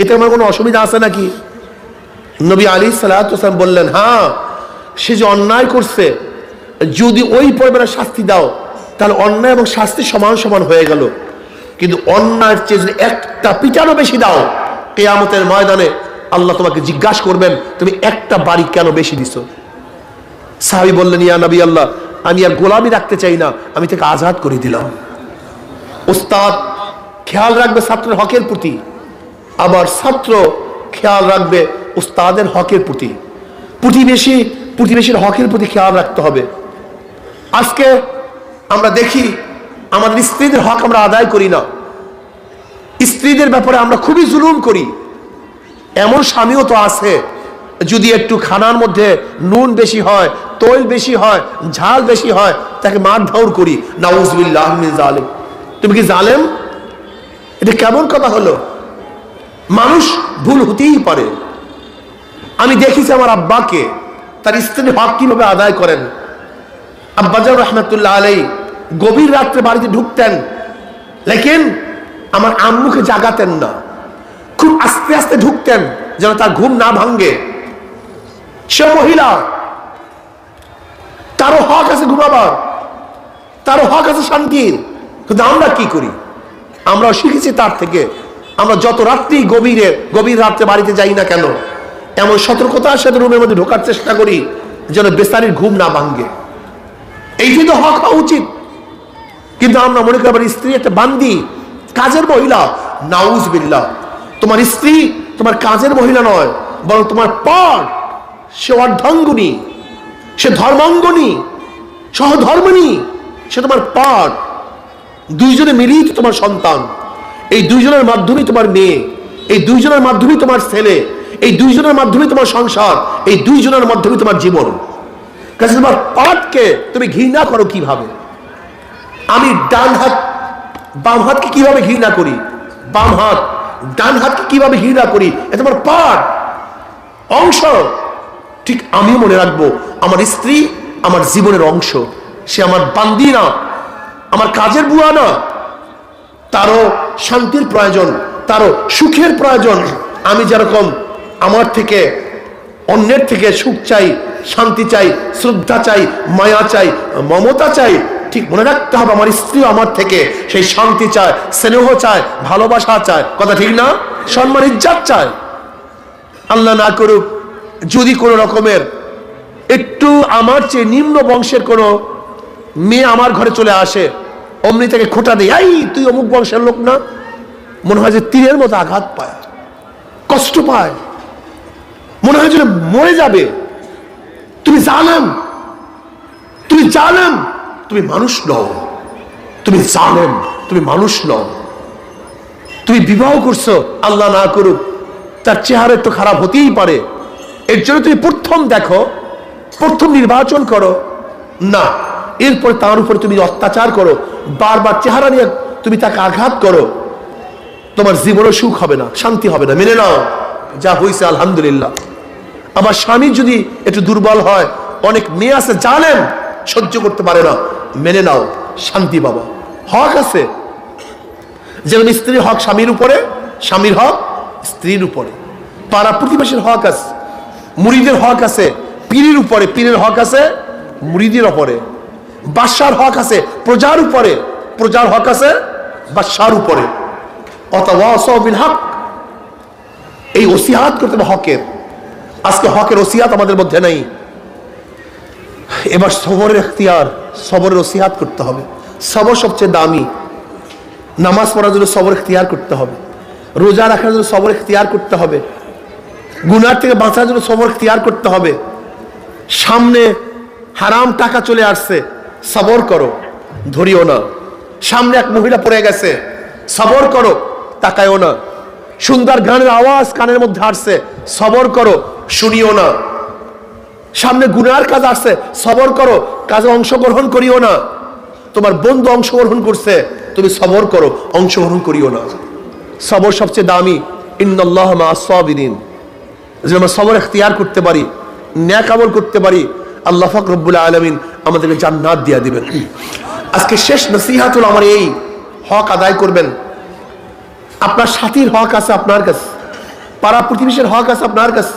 এতে আমার কোনো অসুবিধা আছে নাকি? নবী আলাইহিস সালাতু ওয়াস সালাম বললেন, হ্যাঁ, সে যে অন্যায় করছে যদি ওই পরিমাণে শাস্তি দাও তাহলে অন্যায় এবং শাস্তি সমান সমান হয়ে গেল, কিন্তু অন্যায়ের চেয়ে যদি একটা পিটানো বেশি দাও কিয়ামতের ময়দানে আল্লাহ তোমাকে জিজ্ঞাসা করবেন তুমি একটা বাড়ি কেন বেশি দিছো। সাহাবী বললেন, ইয়া নবী আল্লাহ, আমি আর গোলামি রাখতে চাই না, আমি তাকে আজাদ করে দিলাম। উস্তাদ খেয়াল রাখবে ছাত্রের হকের প্রতি, আবার ছাত্র খেয়াল রাখবে উস্তাদের হকের প্রতি। প্রতিবেশীর হকের প্রতি খেয়াল রাখতে হবে। আজকে আমরা দেখি আমাদের স্ত্রীদের হক আমরা আদায় করি না, স্ত্রীদের ব্যাপারে আমরা খুবই জুলুম করি। এমন স্বামীও তো আছে, যদি একটু খানার মধ্যে নুন বেশি হয়, তৈল বেশি হয়, ঝাল বেশি হয়, তাকে মারধর করি। নাউযুবিল্লাহ মিন জালিম। তুমি কি জালেম? এটা কেমন কথা হলো? মানুষ ভুল হতেই পারে। আমি দেখেছি আমার আব্বাকে তার স্ত্রীর হক কিভাবে আদায় করেন। আব্বাজান রহমতুল্লাহ আলাইহি গভীর রাত্রে বাড়িতে ঢুকতেন, লেকিন আমার আম্মুকে জাগাতেন না, খুব আস্তে আস্তে ঢুকতেন যেন তার ঘুম না ভাঙ্গে। সে মহিলা, তারও হক আছে ঘুমাবার, তারও হক আছে শান্তির, কিন্তু আমরা কি করি? আমরা শিখেছি তার থেকে। আমরা যত রাত্রি গভীর রাত্রে বাড়িতে যাই না কেন, এমন সতর্কতার সাথে রুমের মধ্যে ঢোকার চেষ্টা করি যেন বেচারির ঘুম না ভাঙ্গে। এইটি তো হক হওয়া উচিত, কিন্তু আমরা মনে করি আমার স্ত্রী একটা বান্দি, কাজের মহিলা। নাউযুবিল্লাহ। তোমার স্ত্রী তোমার কাজের মহিলা নয়, বরং তোমার পার্ট। সে অর্ধাঙ্গিনী, সে ধর্মাঙ্গনী, সহধর্মিণী, সে তোমার পার্ট। দুইজনে মিলেই তো তোমার সন্তান, এই দুইজনের মাধ্যমে তোমার মেয়ে, এই দুইজনের মাধ্যমে তোমার ছেলে, এই দুইজনের মাধ্যমে তোমার সংসার, এই দুইজনের মাধ্যমে তোমার জীবন। কাজে তোমার পার্টকে তুমি ঘৃণা করো কিভাবে? আমি ডান হাত বাম হাতকে কিভাবে ঘৃণা করি, বাম হাত ডান হাতকে কিভাবে ঘৃণা করি, এ তোমার পার্ট, অংশ। ঠিক আমি মনে রাখবো আমার স্ত্রী আমার জীবনের অংশ, সে আমার বান্দি না, আমার কাজের বুয়া না। তারও শান্তির প্রয়োজন, তারও সুখের প্রয়োজন। আমি যেরকম আমার থেকে অন্যের থেকে সুখ চাই, শান্তি চাই, শ্রদ্ধা চাই, মায়া চাই, মমতা চাই, ঠিক মনে রাখতে হবে আমার স্ত্রী আমার থেকে সেই শান্তি চায়, স্নেহ চায়, ভালোবাসা চায়। কথা ঠিক না? সম্মান ইজ্জত চায়। আল্লাহ না করুক যদি কোনো রকমের একটু আমার চেয়ে নিম্ন বংশের কোনো মেয়ে আমার ঘরে চলে আসে, অমনি থেকে খোঁটা দেয়, এই তুই অমুক বংশের লোক না, মনে হয় যে তীরের মতো আঘাত পায়, কষ্ট পায়, মনে হয় যে মরে যাবে। তুমি জালেম, তুমি জালেম, তুমি মানুষ নও। তুমি জালেম, তুমি মানুষ নও। তুমি বিবাহ করছো, আল্লাহ না করুক, তার চেহারা তো খারাপ হতেই পারে, এর জন্য তুমি প্রথম দেখো, প্রথম নির্বাচন করো না, এরপর তার উপরে তুমি অত্যাচার করো, বারবার চেহারা নিয়ে তুমি তাকে আঘাত করো, তোমার জীবনে সুখ হবে না, শান্তি হবে না। মেনে নাও যা হয়েছে আলহামদুলিল্লাহ। আমার স্বামী যদি একটু দুর্বল হয়, অনেক মেয়ে আছে জানেন সহ্য করতে পারে না, মেনে নাও, শান্তি পাবা। হক আছে, যেমন স্ত্রীর হক স্বামীর উপরে, স্বামীর হক স্ত্রীর উপরে, পাড়া প্রতিবেশীর হক আছে, মুরিদের হক আছে পীরের উপরে, পীরের হক আছে মুরিদের উপরে, বাদশার হক আছে প্রজার উপরে, প্রজার হক আছে বাদশার উপরে। অতাওয়াসাউ বিল হক, এই ওসিয়াত করতে হবে হকের। আজকে হকের ওসিয়াত আমাদের মধ্যে নেই। এবার সবরের ইখতিয়ার, সবরের ওসিয়াত করতে হবে। সবর সবচেয়ে দামি। নামাজ পড়ার জন্য সবর ইখতিয়ার করতে হবে, রোজা রাখার জন্য সবর ইখতিয়ার করতে হবে, গুনার থেকে বাঁচার জন্য সবর ইখতিয়ার করতে হবে। সামনে হারাম টাকা চলে আসছে, সবর করো, ধরিও না। সামনে এক মহিলা পড়ে গেছে, সবর করো, তাকায়ও না। সুন্দর গানের আওয়াজ কানের মধ্যে আসছে, সবর করো, শুনিও না। সামনে গুনার কাজ আসছে, সবর করো, কাজে অংশগ্রহণ করিও না। তোমার বন্ধু অংশগ্রহণ করছে, তুমি সবর করো, অংশগ্রহণ করিও না। সবর সবচেয়ে দামি। ইন্নাল্লাহা মা'আস সাবিরিন। যদি আমরা সবর ইখতিয়ার করতে পারি, নেক আমল করতে পারি, আল্লাহ পাক রব্বুল আলামিন আমাদেরকে জান্নাত দিয়ে দিবেন। আজকে শেষ নসিহত হলো আমার এই, হক আদায় করবেন। আপনার সাথীর হক আছে আপনার কাছে, পাড়া প্রতিবেশীর হক আছে আপনার কাছে,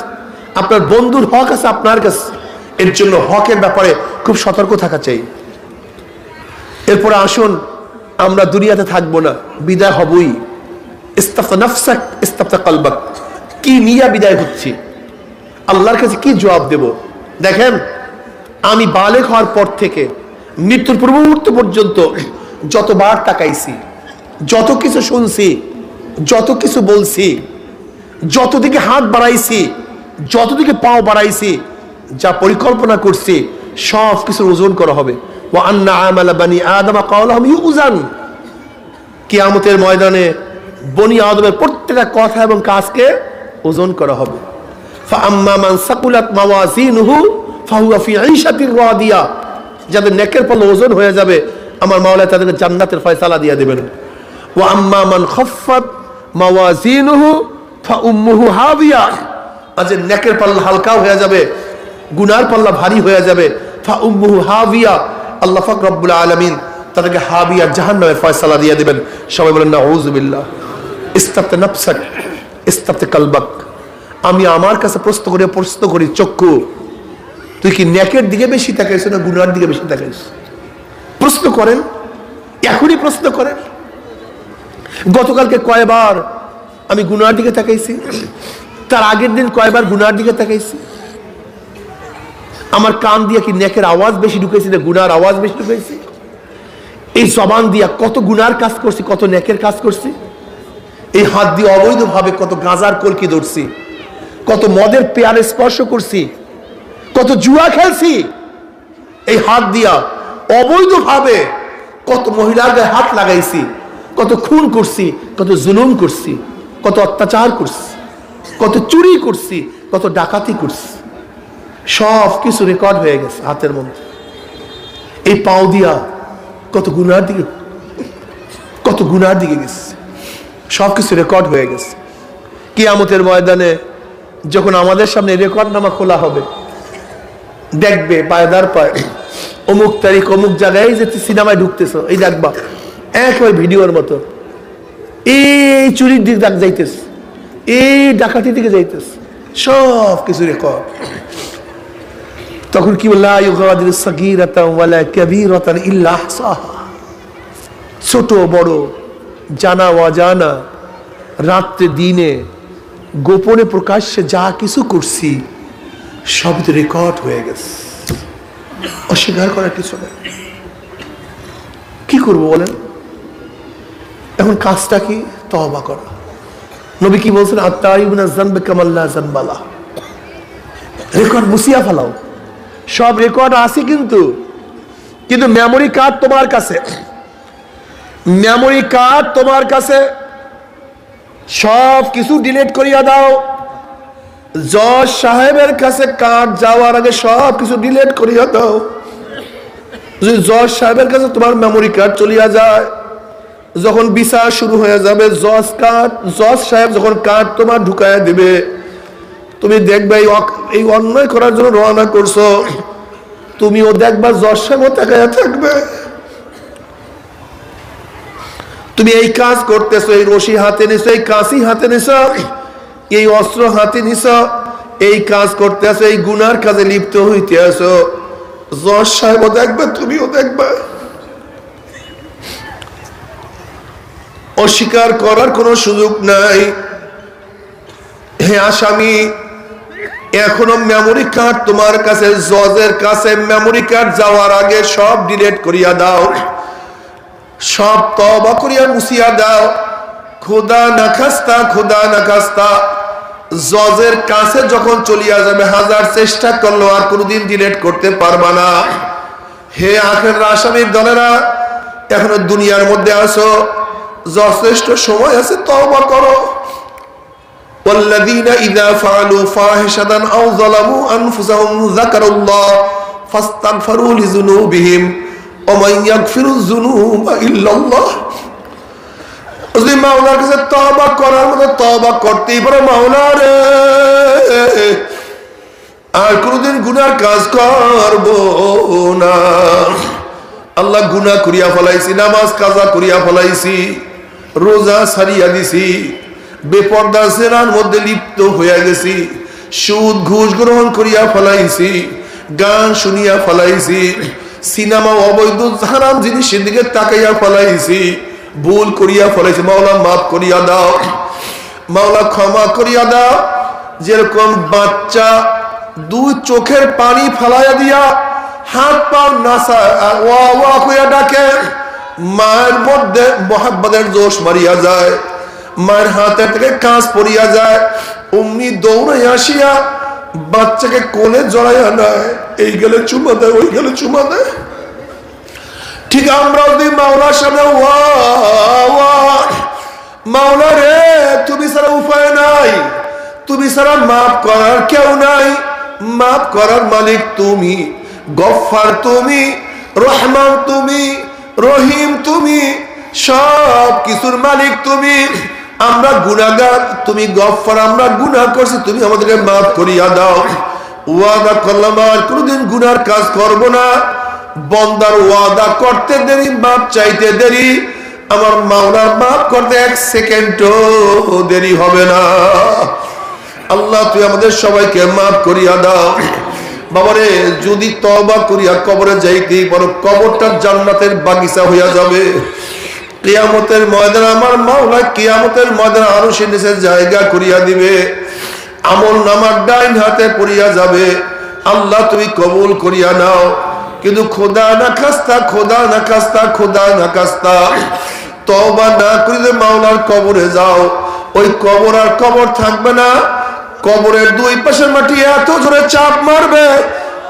আপনার বন্ধুর হক আছে আপনার কাছে। এর জন্য হকের ব্যাপারে খুব সতর্ক থাকা চাই। এরপরে আসুন, আমরা দুনিয়াতে থাকবো না, বিদায় হবই। ইস্তাফতা নাফসাক ইস্তাফতা কলবাক। কি নিয়ে বিদায় হচ্ছি, আল্লাহর কাছে কি জবাব দেব? দেখেন, আমি বালেগ হওয়ার পর থেকে মৃত্যুর পূর্ব মুহূর্ত পর্যন্ত যতবার তাকাইছি, যত কিছু শুনছি, যত কিছু বলছি, যত দিকে হাত বাড়াইছি, যত দিকে পাও বাড়াইছি, যা পরিকল্পনা করছি, সব কিছুর ওজন করা হবে। ওয়া আন্না আমালা বানি আদম কাওলাহুম ইউজান। কিয়ামতের ময়দানে বনি আদমের প্রত্যেকটা কথা এবং কাজকে ওজন করা হবে। ফাআম্মা মান সাকুলাত মাওয়াজিনুহু ফাহুয়া ফি ঈশাতির রাদিয়া। যাদের নেকের পাল্লা ওজন হয়ে যাবে, আমার মাওলা তাদেরকে জান্নাতের ফয়সালা দিয়ে দেবেন। ওয়া আম্মা মান খাফফাত মাওয়াজিনুহু ফাউম্মুহু হাবিয়া। আজ নেকের পাল্লা হালকা হয়ে যাবে, গুনার পাল্লা ভারী হয়ে যাবে। ফাউম্মুহু হাবিয়া, আল্লাহ পাক রব্বুল আলামিন তাদেরকে হাবিয়া জাহান্নামের ফয়সালা দিয়ে দেবেন। সবাই বলেন নাউযু বিল্লাহ। ইস্তাফতা নাফসাক ইস্তাফতা কলবাক। আমি আমার কাছে প্রশ্ন করি, চক্ষু, তুই কি নেকের দিকে বেশি তাকাইছ না গুনার দিকে বেশি তাকাইছ? প্রশ্ন করেন, এখনই প্রশ্ন করেন। গতকালকে কয়বার আমি গুনার দিকে তাকাইছি, তার আগের দিন কয়বার গুনার দিকে তাকাইছি? আমার কান দিয়ে কি নেকের আওয়াজ বেশি ঢুকেছি না গুনার আওয়াজ বেশি ঢুকেছি? এই জবান দিয়া কত গুনার কাজ করছি, কত নেকের কাজ করছি? এই হাত দিয়ে অবৈধভাবে কত গাঁজার কলকি ধরছি, কত মদের পেয়ারে স্পর্শ করছি, কত জুয়া খেলছি। এই হাত দিয়া অবৈধভাবে কত মহিলার গায়ে হাত লাগাইছি, কত খুন করছি, কত জুলুম করছি, কত অত্যাচার করছি, কত চুরি করছি, কত ডাকাতি করছি। সব কিছু রেকর্ড হয়ে গেছে হাতের মধ্যে। এই পাও দিয়া কত গুনার দিকে গেছে, সব কিছু রেকর্ড হয়ে গেছে। কিয়ামতের ময়দানে যখন আমাদের সামনে রেকর্ড নামা খোলা হবে, দেখবে পায়দার পায় অমুক তারিখ অমুক জায়গায় যে সিনেমায় ঢুকতেছ, এই দেখবা একেবারে ভিডিওর মতো এই চুরির দিক যাইতেছ, এই ডাকাতি দিকে যাইতেছ, সব কিছু রেকর্ড। তখন কি বললা, ইউগাদিরু সাগীরাতান ওয়ালা কাবীরাতান ইল্লা আহসাহা। ছোট বড়, জানা অজানা, রাত্রে দিনে, গোপনে প্রকাশ্যে যা কিছু করছি, সব তো রেকর্ড হয়ে গেছে। অস্বীকার করার কিছু নেই। কি করবো বলেন? এখন কাজটা কি? তওবা করা। নবী কি বলছেন? আত-তাইবুনা যানবা কামাল্লা যানবালা। রেকর্ড মুছিয়া ফেলাও। সব রেকর্ড আছে কিন্তু কিন্তু মেমোরি কার্ড তোমার কাছে, মেমোরি কার্ড তোমার কাছে, সব কিছু ডিলিট করিয়া দাও। জজ সাহেবের কাছে কার্ড যাওয়ার আগে সব কিছু ডিলিট করিয়া দাও। যদি জজ সাহেবের কাছে তোমার মেমোরি কার্ড চলিয়া যায়, যখন বিচার শুরু হয়ে যাবে, জজ সাহেব যখন কার্ড তোমার ঢুকাইয়া দিবে, তুমি দেখবে এই অন্যায় করার জন্য রওনা করছো, তুমিও দেখবা জজ সাহেবও তাকাইয়া থাকবে। তুমি এই কাজ করতেছো, এই রশি হাতে নিছো, এই কাঁচি হাতে নিছো, এই অস্ত্র হাতে নিছো, এই কাজ করতে আছো, এই গুনার কাজে লিপ্ত হইতে আছো, জজ সাহেবও দেখবে, তুমিও দেখবে। অস্বীকার করার কোনো সুযোগ নাই। হে আসামি, এখনো মেমোরি কার্ড তোমার কাছে, জজের কাছে মেমোরি কার্ড যাওয়ার আগে সব ডিলিট করিয়া দাও, সব তওবা করিয়া মুছিয়া দাও। খোদা না খাস্তা, খোদা না খাস্তা, জজের কাছে যখন চলিয়া যাবে, হাজার চেষ্টা করলো আর কোনোদিন ডিলিট করতে পারবা না। হে আখের আসামির দলেরা, এখনো দুনিয়ার মধ্যে আসো, যথেষ্ট সময় আছে, তওবা করো। والذين إذا فعلوا فاحشة أو ظلموا أنفسهم ذكروا الله فاستغفروا لذنوبهم ومن يغفر الذنوب إلا الله। যদি মাওলার কাছে তওবা করার মতো তওবা করতেই পারো, মাওলা রে আর কোনদিন গুনার কাজ করব না। আল্লাহ, গুনাহ করিয়া ফেলাইছি, নামাজ কাজা করিয়া ফেলাইছি, রোজা ছাড়িয়া দিছি, বেপরদা জেনার মধ্যে লিপ্ত হইয়া গেছি, সুদ ঘুষ গ্রহণ করিয়া ফেলাইছি, গান শুনিয়া ফেলাইছি, সিনেমা অবৈধ হারাম জিনিসের দিকে তাকাইয়া ফেলাইছি, ভুল করিয়া ফেলাইছি। মাওলা মাফ করিয়া দাও, মাওলা ক্ষমা করিয়া দাও। যেরকম বাচ্চা দুই চোখের পানি ফেলাইয়া দিয়া হাত পা নাচা ওয়া ওয়া কইয়া ডাকে, মায়ের মধ্যে মোহাব্বতের জোশ মারিয়া যায়, মায়ের হাতের থেকে কাঁচ পড়িয়া যায়, অমনি দৌড়ে আসিয়া বাচ্চাকে কোলে জড়াইয়া নেয়, এই গেলে চুমা দেয়, ওই গেলে চুমা দেয়। ঠিক আমরা যদি মাওলার সামনে মাওলা রে, তুমি ছাড়া উপায় নাই, তুমি ছাড়া মাফ করার কেউ নাই, মাফ করার মালিক তুমি, গফফার তুমি, রহমান তুমি, রহিম তুমি, সব কিছুর মালিক তুমি। আমরা গুনাহগার, তুমি গফফার, আমরা গুনাহ করছি, তুমি আমাদেরকে মাফ করিয়া দাও। ওয়াদা করলাম আর কোনদিন গুনার কাজ করব না। বন্দার ওয়াদা করতে দেরি, মাফ চাইতে দেরি, আমার মাওলার মাফ করতে এক সেকেন্ডও দেরি হবে না। আল্লাহ, তুই আমাদের সবাইকে মাফ করিয়া দাও। বাবারে, যদি তওবা করিয়া কবরে যাইতেই পারো, কবরটা জান্নাতের বাগিচা হইয়া যাবে। কিয়ামতের ময়দানে আমার মাওলা কিয়ামতের ময়দানে আরশের নিচে জায়গা করিয়া দিবে, আমল নামার ডাইন হাতে পড়িয়া যাবে। আল্লাহ, তুমি কবুল করিয়া নাও। কিন্তু খোদা না খাস্তা, খোদা না খাস্তা, খোদা না খাস্তা, তওবা না করিলে মাওলার কবরে যাও, ওই কবর আর কবর থাকবে না। কবরের দুই পাশের মাটি এত জোরে চাপ মারবে,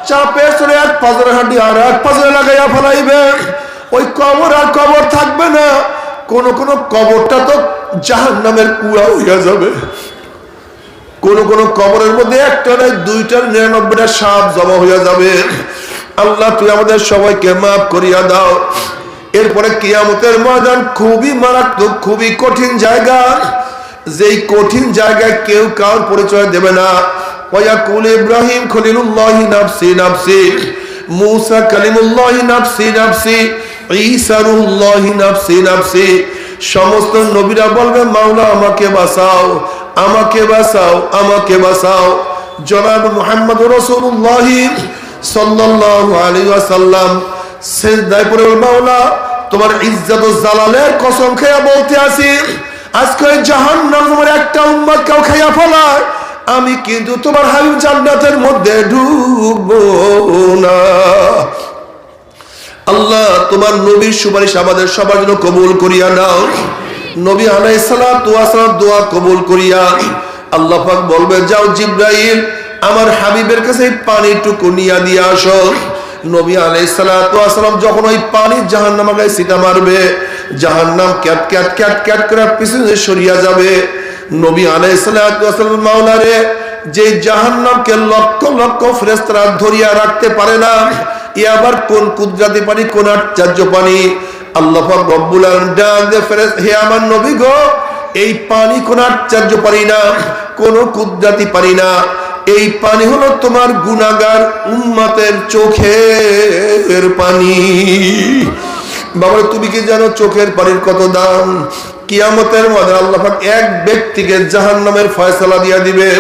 চাপে চলে এক পাজরের হাঁটি আর এক পাজরে লাগাইয়া ফেলাইবে, ওই কবর আর কবর থাকবে না। কোন কোন কবরটা তো জাহান্নামের কুয়া হইয়া যাবে। কোন কোন কবরের মধ্যে একটা নয়, দুইটার 99টা সাপ জমা হইয়া যাবে। আল্লাহ, তুই আমাদের সবাইকে মাফ করিয়া দাও। এরপরে কিয়ামতের ময়দান খুবই মারাত্মক, খুবই কঠিন জায়গা, যেই কঠিন জায়গায় কেউ কারোর পরিচয় দেবে না। ওয়াকুল ইব্রাহিম খলিলুল্লাহ নাফসি নাফসি, মুসা কালিমুল্লাহ নাফসি নাফসি, ঈসা রুহুল্লাহ নাফসি নাফসি। সমস্ত নবীরা বলবে, মাওলা আমাকে বাঁচাও, আমাকে বাঁচাও, আমাকে বাঁচাও। জনাব মুহাম্মদ রাসূলুল্লাহ সাল্লাল্লাহু আলাইহি ওয়াসাল্লাম সিজদায় পড়ে, মাওলা তোমার ইজ্জত ও জালালের কসম খেয়ে বলতে আছি, আজকে জাহান্নাম তোমার একটা উম্মত কেউ খাইয়া ফেলায়, আমি কিন্তু তোমার হাবিব জান্নাতের মধ্যে ঢুকবো না। আল্লাহ, তোমার নবীর সুপারিশ আমাদের সবার জন্য কবুল করিয়া নাও। নবী আলাইহিস সালাতু ওয়াস সালাম দোয়া কবুল করিয়া আল্লাহ পাক বলবে, যাও জিবরাইল, আমার হাবিবের কাছে পানিটুকু নিয়ে দিয়ে আসো। নবী আলাইহিস সালাতু ওয়াস সালাম যখন ওই পানি জাহান্নামের গায়ে ছিটা মারবে, জাহান্নাম ক্যাট ক্যাট ক্যাট ক্যাট করে পিছনে সরিয়া যাবে। নবী আলাইহিস সালাতু ওয়াস সালাম মাওলারে যে জাহান্নামকে লক্ষ লক্ষ ফেরেশতারা ধরিয়া রাখতে পারে না, এ আবার কোন কুদরতি পানি, কোন আশ্চর্য পানি। আল্লাহ পাক রব্বুল আলামিন ডাক দিয়ে ফেরেশতা, হে আমার নবী গো, এই পানি কোন আশ্চর্য পানি না, কোন কুদরতি পানি না, এই পানি হলো তোমার গুনাহগার উম্মতের চোখের পানি। বাবা তুমি কি জানো চোখের পানির কত দাম? কিয়ামতের মাঠে আল্লাহ পাক এক ব্যক্তিকে জাহান্নামের ফয়সালা দিয়া দিবে।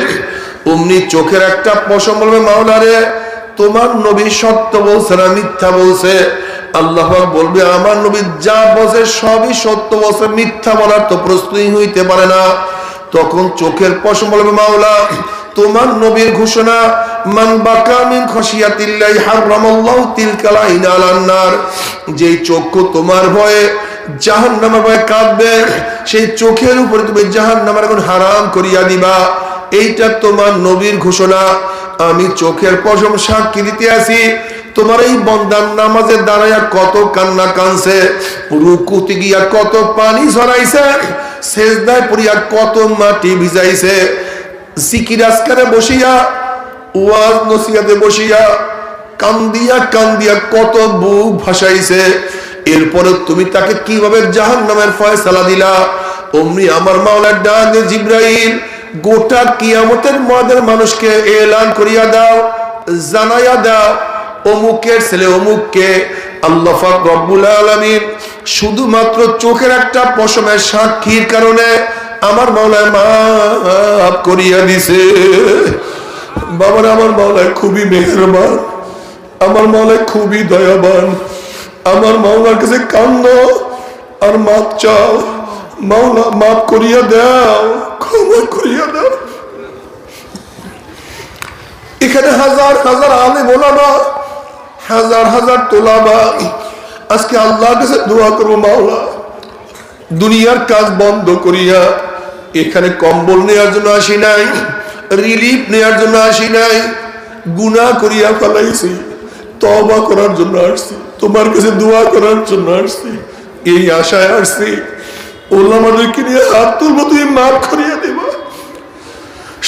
অমনি চোখের একটা পশম বলবে, মাওলারে তোমার নবী সত্য বলছে না মিথ্যা বলছে? আল্লাহ পাক বলবে, আমার নবী যা বলছে সবই সত্য বলছে, মিথ্যা বলার তো প্রশ্নই হইতে পারে না। তখন চোখের পশম বলবে, মাওলা তোমার নবীর ঘোষণা, মান বাকা মিন খাশিয়াতিল্লাহি হারামাল্লাহু তিলকাল আইনা আলান নার, যেই চক্ষু তোমার ভয়ে জাহান্নামের ভয়ে কাঁদবে, সেই চোখের উপরে তুমি জাহান্নামের আগুন হারাম করিয়া দিবা। এইটা তোমার নবীর ঘোষণা। আমি চোখের পশম সাক্ষী দিতে আছি, তোমার এই বন্দার নামাজে দাঁড়াইয়া কত কান্না কানছে, রুকুতে গিয়া কত পানি ঝরাইছে, সেজদায় পড়িয়া কত মাটি ভিজাইছে, জিকির আজকারে বসিয়া, ওয়াজ নসিহতে বসিয়া কান্দিয়া কান্দিয়া কত বুক ভাসাইছে। এরপরে তুমি তাকে কিভাবে জাহান্নামের ফয়সালা দিলা? অমনি আমার মাওলার ডাক দিয়ে, জিবরাইল গোটা কিয়ামতের ময়দানে মানুষকে এলান করিয়া দাও, জানাইয়া দাও, অমুকের ছেলে অমুককে আল্লাহ পাক রব্বুল আলামিন শুধুমাত্র চোখের একটা পশমের সাক্ষীর কারণে আমার মাওলায় মাফ করিয়া দিছে। বাবার আমার মাওলায় খুবই মেহেরবান, আমার মাওলায় খুবই দয়াবান। আমার মাওলার কাছে কান্দো আর মাপ চাও, মাওলা মাফ করিয়া দাও, ক্ষমা করিয়া দাও। এখানে হাজার হাজার আলেম ওলামা, হাজার হাজার তোলাবা আজকে আল্লাহর কাছে দোয়া করবো, মাওলা দুনিয়ার কাজ বন্ধ করিয়া এখানে কম্বল নেওয়ার জন্য আসি নাই, রিলিফ নেওয়ার জন্য আসি নাই, গুনাহ করিয়া ফেলাইছি, তওবা করার জন্য আসছি, তোমার কাছে দোয়া করার জন্য আসছি, এই আশায় আসছি ওলামাদেরকে নিয়ে হাত তুলবো, তুমি মাফ করিয়া দিবা।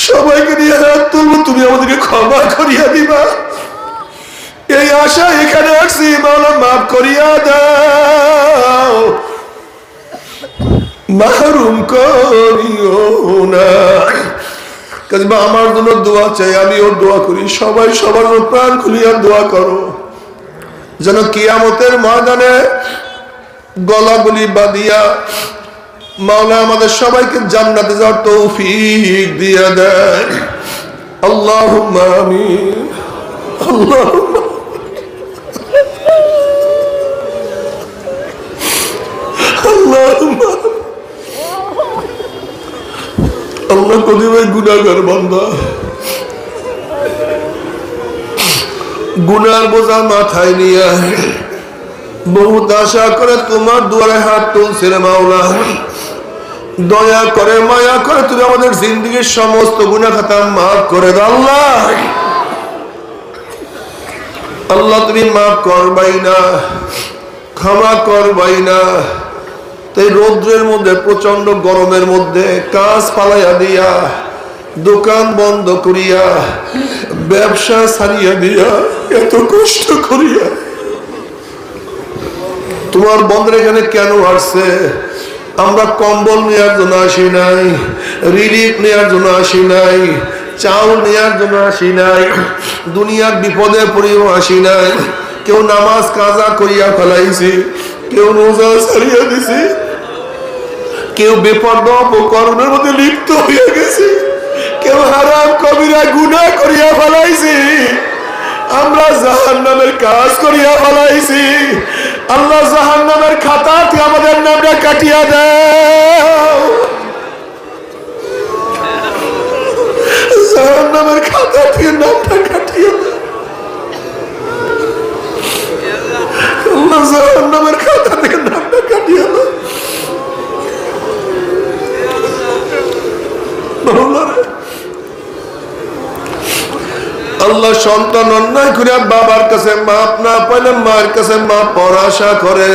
সবাইকে নিয়ে হাত তুলবো, তুমি আমাদেরকে ক্ষমা করিয়া দিবা। এই আশা এখানে আসছি, মাওলা মাফ করিয়া দাও, মাহরুম করিও না। আমার জন্য দোয়া চাই, আমিও দোয়া করি, সবাই সবার প্রাণ খুলিয়া দোয়া করো, যেন কিয়ামতের ময়দানে গলাগুলি বাঁধিয়া মাওলা আমাদের সবাইকে জান্নাতে যাওয়ার তৌফিক দিয়া দেয়। আল্লাহুম্মা আমিন। আল্লাহুম্মা আল্লাহুম্মা। আল্লাহ কদি ভাই গুনাহগার বান্দা, গুনার বোঝা মাথায় নিয়ে বহুত আশা করে তোমার দুয়ারে হাত তুলছে রে মাওলা। দয়া করে মায়া করে তুমি আমাদের জিন্দেগীর সমস্ত গুনাহ খাতা মাফ করে দাও। আল্লাহ আল্লাহ তুমি মাফ করবাই না, ক্ষমা করবাই না। তাই রৌদ্রের মধ্যে, প্রচন্ড গরমের মধ্যে কাজ পালাইয়া দিয়া, দোকান বন্ধ করিয়া, ব্যবসা ছাড়িয়া দিয়া, এত কষ্ট করিয়া তোমার বন্ধের এখানে কেন আসছে? আমরা কম্বল নেওয়ার জন্য আসি নাই, রিলিফ নেওয়ার জন্য আসি নাই, চাউল নেওয়ার জন্য আসি নাই, দুনিয়ার বিপদে পড়েও আসি নাই। কেউ নামাজ কাজা করিয়া ফেলাইছি, কেউ রোজা ছাড়িয়া দিছি, কেউ বেপরোয়া অপকর্মের মধ্যে লিপ্ত হইয়া গেছে, কেউ হারাম কবিরা গুনাহ করিয়া ফেলাইছি, আমরা জাহান্নামের কাজ করিয়া ফেলাইছি। আল্লাহ জাহান্নামের খাতা থেকে আমাদের নামটা কাটিয়া দাও, জাহান্নামের খাতা থেকে নামটা কাটিয়া দাও। আল্লাহ জাহান্নামের খাতা থেকে নামটা কাটিয়া দাও। আল্লাহ সন্তান অন্যায় করে বাবার কাছে মাপ না পাইলে মায়ের কাছে মাপ পাওয়ার আশা করে।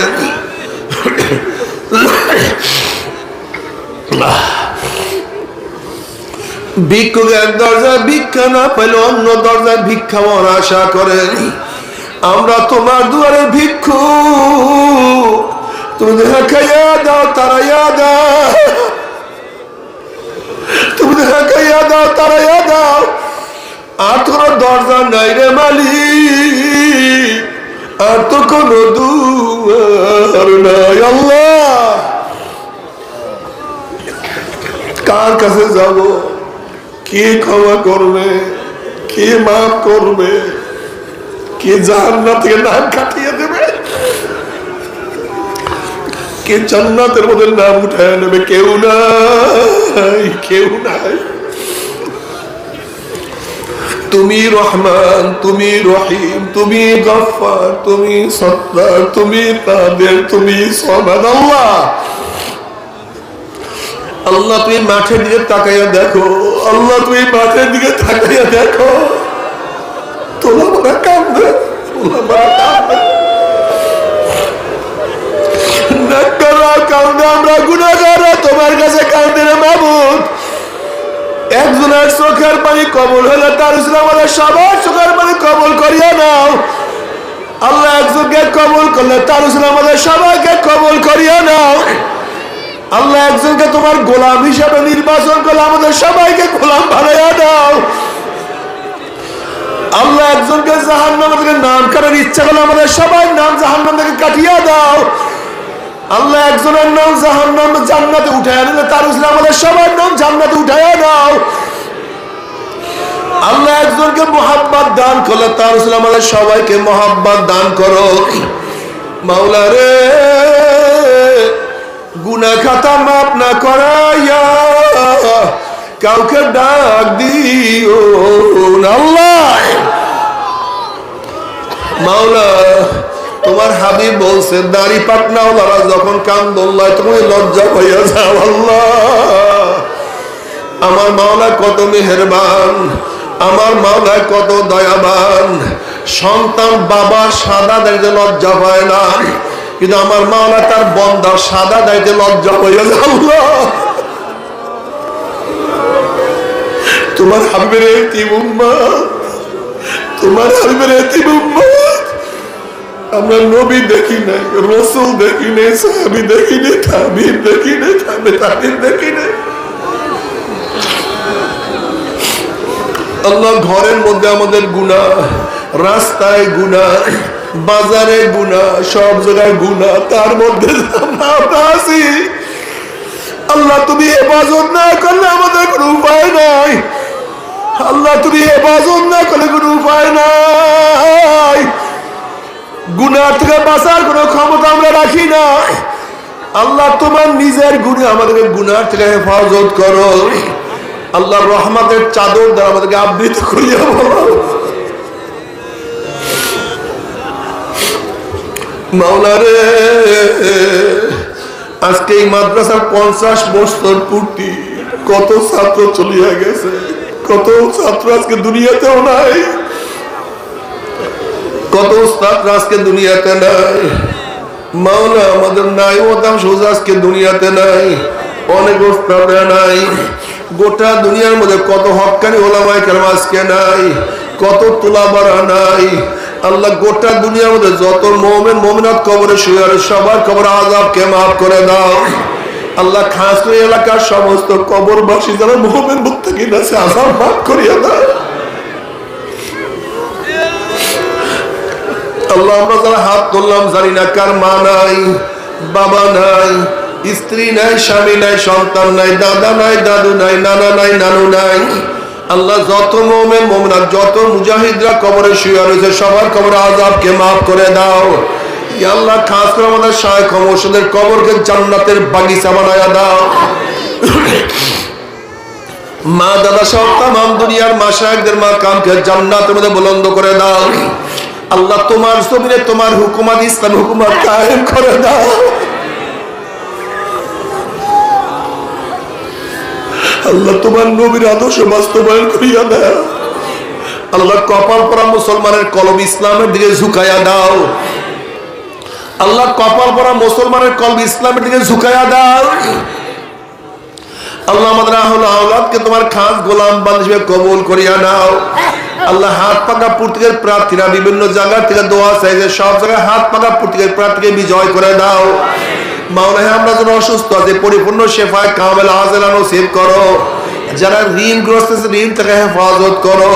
ভিক্ষুক এক দরজায় ভিক্ষা না পাইলে অন্য দরজায় ভিক্ষা পাওয়ার আশা করে। আমরা তোমার দুয়ারে ভিক্ষু, তুমি দেখাইয়া দাও তারাইয়া দাও, তুমি দেখাইয়া দাও তারাইয়া দাও। আর তো দরজা নাই রে মালিক, আর তো কোন দুয়ার নাই। আল্লাহ কার কাছে যাব? কে ক্ষমা করবে? কে মাফ করবে? কে জাহান্নাম থেকে নাম কাটিয়ে দেবে? কে জান্নাতের মধ্যে নাম উঠায় নেবে? কেউ নাই, কেউ নাই। তুমি রহমান, তুমি রহিম, তুমি গফফার, তুমি সত্তার, তুমি কাদের, তুমি সমাদ। আল্লাহ আল্লাহ তুমি মাঠের দিকে তাকাইয়া দেখো, আল্লাহ তুমি মাঠের দিকে তাকাইয়া দেখো। তোলা মারা কান্দে, তোলা মারা কান্দে, কান্দে। আমরা গুনাহগার, তোমার কাছে কান্দে রে মাবুদ। একজনের চোখের পানি কবুল হলে তার আমাদের সবার চোখের পানি কবুল করিয়া নাও। আল্লাহ একজনকে কবুল করলে তার আমাদের সবাইকে কবুল করিয়া নাও। আল্লাহ একজনকে তোমার গোলাম হিসাবে নির্বাচন করলে আমাদের সবাইকে গোলাম বানাইয়া দাও। আল্লাহ একজনকে জাহান্নাম থেকে নাম কাটার ইচ্ছা করলে আমাদের সবাই নাম জাহান্নাম থেকে কাটিয়া দাও। আল্লাহ একজনের নাম জাহান্নাম জান্নাতে উঠাইয়া নিলে তার আমাদের সবার নাম জান্নাতে উঠাইয়া দাও। আল্লাহ একজনকে মোহাব্বত দান করলে তার আমাদের সবাইকে মোহাব্বত দান করো। মাওলা রে, গুনাহ খাতা মাফ না করাইয়া কাউকে ডাক দিও না। আল্লাহ মাওলা, তোমার হাবিব বলছে দাড়ি পাটনাওয়ালারা যখন কান্দোল্লায় তুমি লজ্জা হইয়া যাও। আল্লাহ আমার মাওলা কত মেহেরবান, আমার মাওলা কত দয়াবান। সন্তান বাবার সাদা দাড়িতে লজ্জা পায় না, কিন্তু আমার মাওলা তার বন্দার সাদা দাড়িতে লজ্জা হইয়া যাও। আল্লাহ তোমার হাবিবের এতিম উম্মত, তোমার হাবিবের এতিম উম্মত। আমরা নবী দেখি নাই, রাসূল দেখি নাই, সাহাবী দেখি নাই, তাবিঈন দেখি নাই, তাবিঈন দেখি নাই। আল্লাহ ঘরের মধ্যে আমাদের গুনাহ, রাস্তায় গুনাহ, বাজারে গুনাহ, সব জায়গায় গুনাহ, তার মধ্যে আমরা আছি। আল্লাহ তুমি হেফাজত না করলে আমাদের কোনো উপায় নাই। আল্লাহ তুমি হেফাজত না করলে কোনো উপায় নাই। গুনাহ থেকে বাঁচার কোনো ক্ষমতা আমরা রাখি না। আল্লাহ তোমার নিজের গুণে আমাদেরকে গুনাহ থেকে হেফাজত করো। আল্লাহ রহমতের চাদর দ্বারা আমাদেরকে আবৃত করিয়া বলো। মাওলা রে, আজকে এই মাদ্রাসার 50 বছর পূর্তি, কত ছাত্র চলিয়া গেছে, কত ছাত্র আজকে দুনিয়াতেও নাই, কত ছাত্র আজকে দুনিয়াতে নাই। মাওলা আমাদের নাই অধিকাংশ আজকে দুনিয়াতে নাই, অনেক ওস্তাদরা নাই। গোটা দুনিয়ার মধ্যে কত হক্কানি ওলামায়ে কেরাম আজকে নাই, কত তুলাবারা নাই। আল্লাহ গোটা দুনিয়ার মধ্যে যত মুমিন মুমিনাত কবরে শুয়ে আছে সবার কবর আযাবকে মাফ করে দাও। আল্লাহ খাস করে এলাকার সমস্ত কবরবাসী যারা মুমিন মুত্তাকিন আছে আযাব মাফ করিয়া দাও। আল্লাহ আমরা যারা হাত তুললাম জানি না কার মা নাই, বাবা নাই, স্ত্রী নাই, স্বামী নাই, সন্তান নাই, দাদা নাই, দাদু নাই, নানা নাই, নানু নাই। আল্লাহ যত মুমিন মুমিনাত, যত মুজাহিদরা কবরে শুয়ে রয়েছে সবার কবর আযাবকে মাফ করে দাও। ইয়া আল্লাহ খাস করে আমাদের শায়েখ মুর্শিদের কবরকে জান্নাতের বাগিচা বানায়া দাও। মা দাদা সব তামাম দুনিয়ার মাশায়েখদের মাকামকে জান্নাতের মধ্যে বুলন্দ করে দাও। আল্লাহ তোমার জমিনে তোমার হুকুমত, ইসলাম হুকুমত কায়েম করে দাও। আল্লাহ তোমার নবীর আদর্শ বাস্তবায়ন করিয়া দাও। আল্লাহ কপাল পরা মুসলমানের কলব ইসলামের দিকে ঝুঁকাইয়া দাও। আল্লাহ কপাল পরা মুসলমানের কলব ইসলামের দিকে ঝুঁকাইয়া দাও। আল্লাহ আমাদের আওলাদকে তোমার খাস গোলাম বান্দা হিসেবে কবুল করিয়া নাও। আল্লাহ হাত পাকা প্রত্যেকের প্রার্থীরা বিভিন্ন জায়গা থেকে দোয়া চাইছে, সব জায়গায় হাত পাকা প্রত্যেকের প্রার্থীকে বিজয় করে দাও। মাওলা আমরা যারা অসুস্থ আছে পরিপূর্ণ শেফায়ে কামেল আজেলা নসিব করো। যারা ঋণগ্রস্ত আছে ঋণ থেকে হেফাজত করো।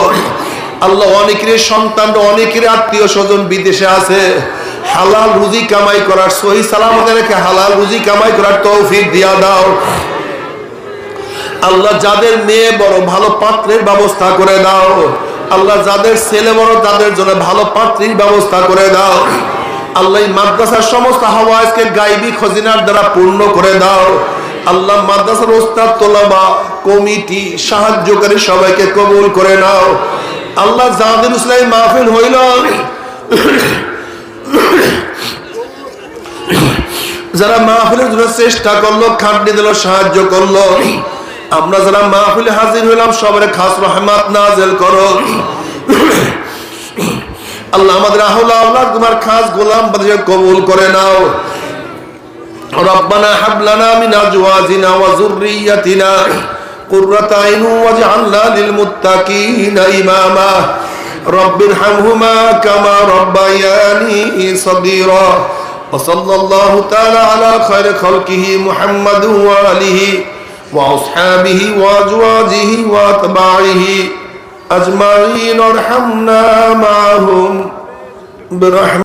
আল্লাহ অনেকের সন্তান অনেকের আত্মীয় স্বজন বিদেশে আছে, হালাল রুজি কামাই করার সহি সালামতে রেখে হালাল রুজি কামাই করার তৌফিক দিয়া দাও। আল্লাহ যাদের মেয়ে বড় ভালো পাত্রের ব্যবস্থা করে দাও। আল্লাহ যাদের ছেলে বড় তাদের জন্য ভালো পাত্রীর ব্যবস্থা করে দাও। আল্লাহ মাদ্রাসার সমস্ত হাওয়াজকে গায়বী খজিনার দ্বারা পূর্ণ করে দাও। আল্লাহ মাদ্রাসার ওস্তাদ তোলাবা কমিটি সাহায্যকারী সবাইকে কবুল করে নাও। আল্লাহ যাদের ইসলামী মাহফিল হইল, যারা মাহফিলের জন্য চেষ্টা করলো, খাটনি দিল, সাহায্য করলো, আমরা যারা মাহফিলে হাজির হইলাম সবার খাস রহমত নাযিল করো। আল্লাহ আমাদের আওলাদ তোমার খাস গোলাম বানিয়ে কবুল করে নাও। রব্বানা হাব লানা মিন আজওয়াজিনা ওয়া যুররিয়াতিনা কুররাতা আইন ওয়াজআলনা লিল মুত্তাকিনা ইমামা। রব্বিরহামহুমা কামা রব্বায়ানি সগীরা। ওয়া সাল্লাল্লাহু তাআলা আলা খায়রি খালকিহি মুহাম্মাদ ওয়া আলিহি ওয়া আসহাবিহি ওয়া আজওয়াজিহি ওয়া আতবাইহি আজমাইন। আরহামনা মাহুম বিরহমাতিকা।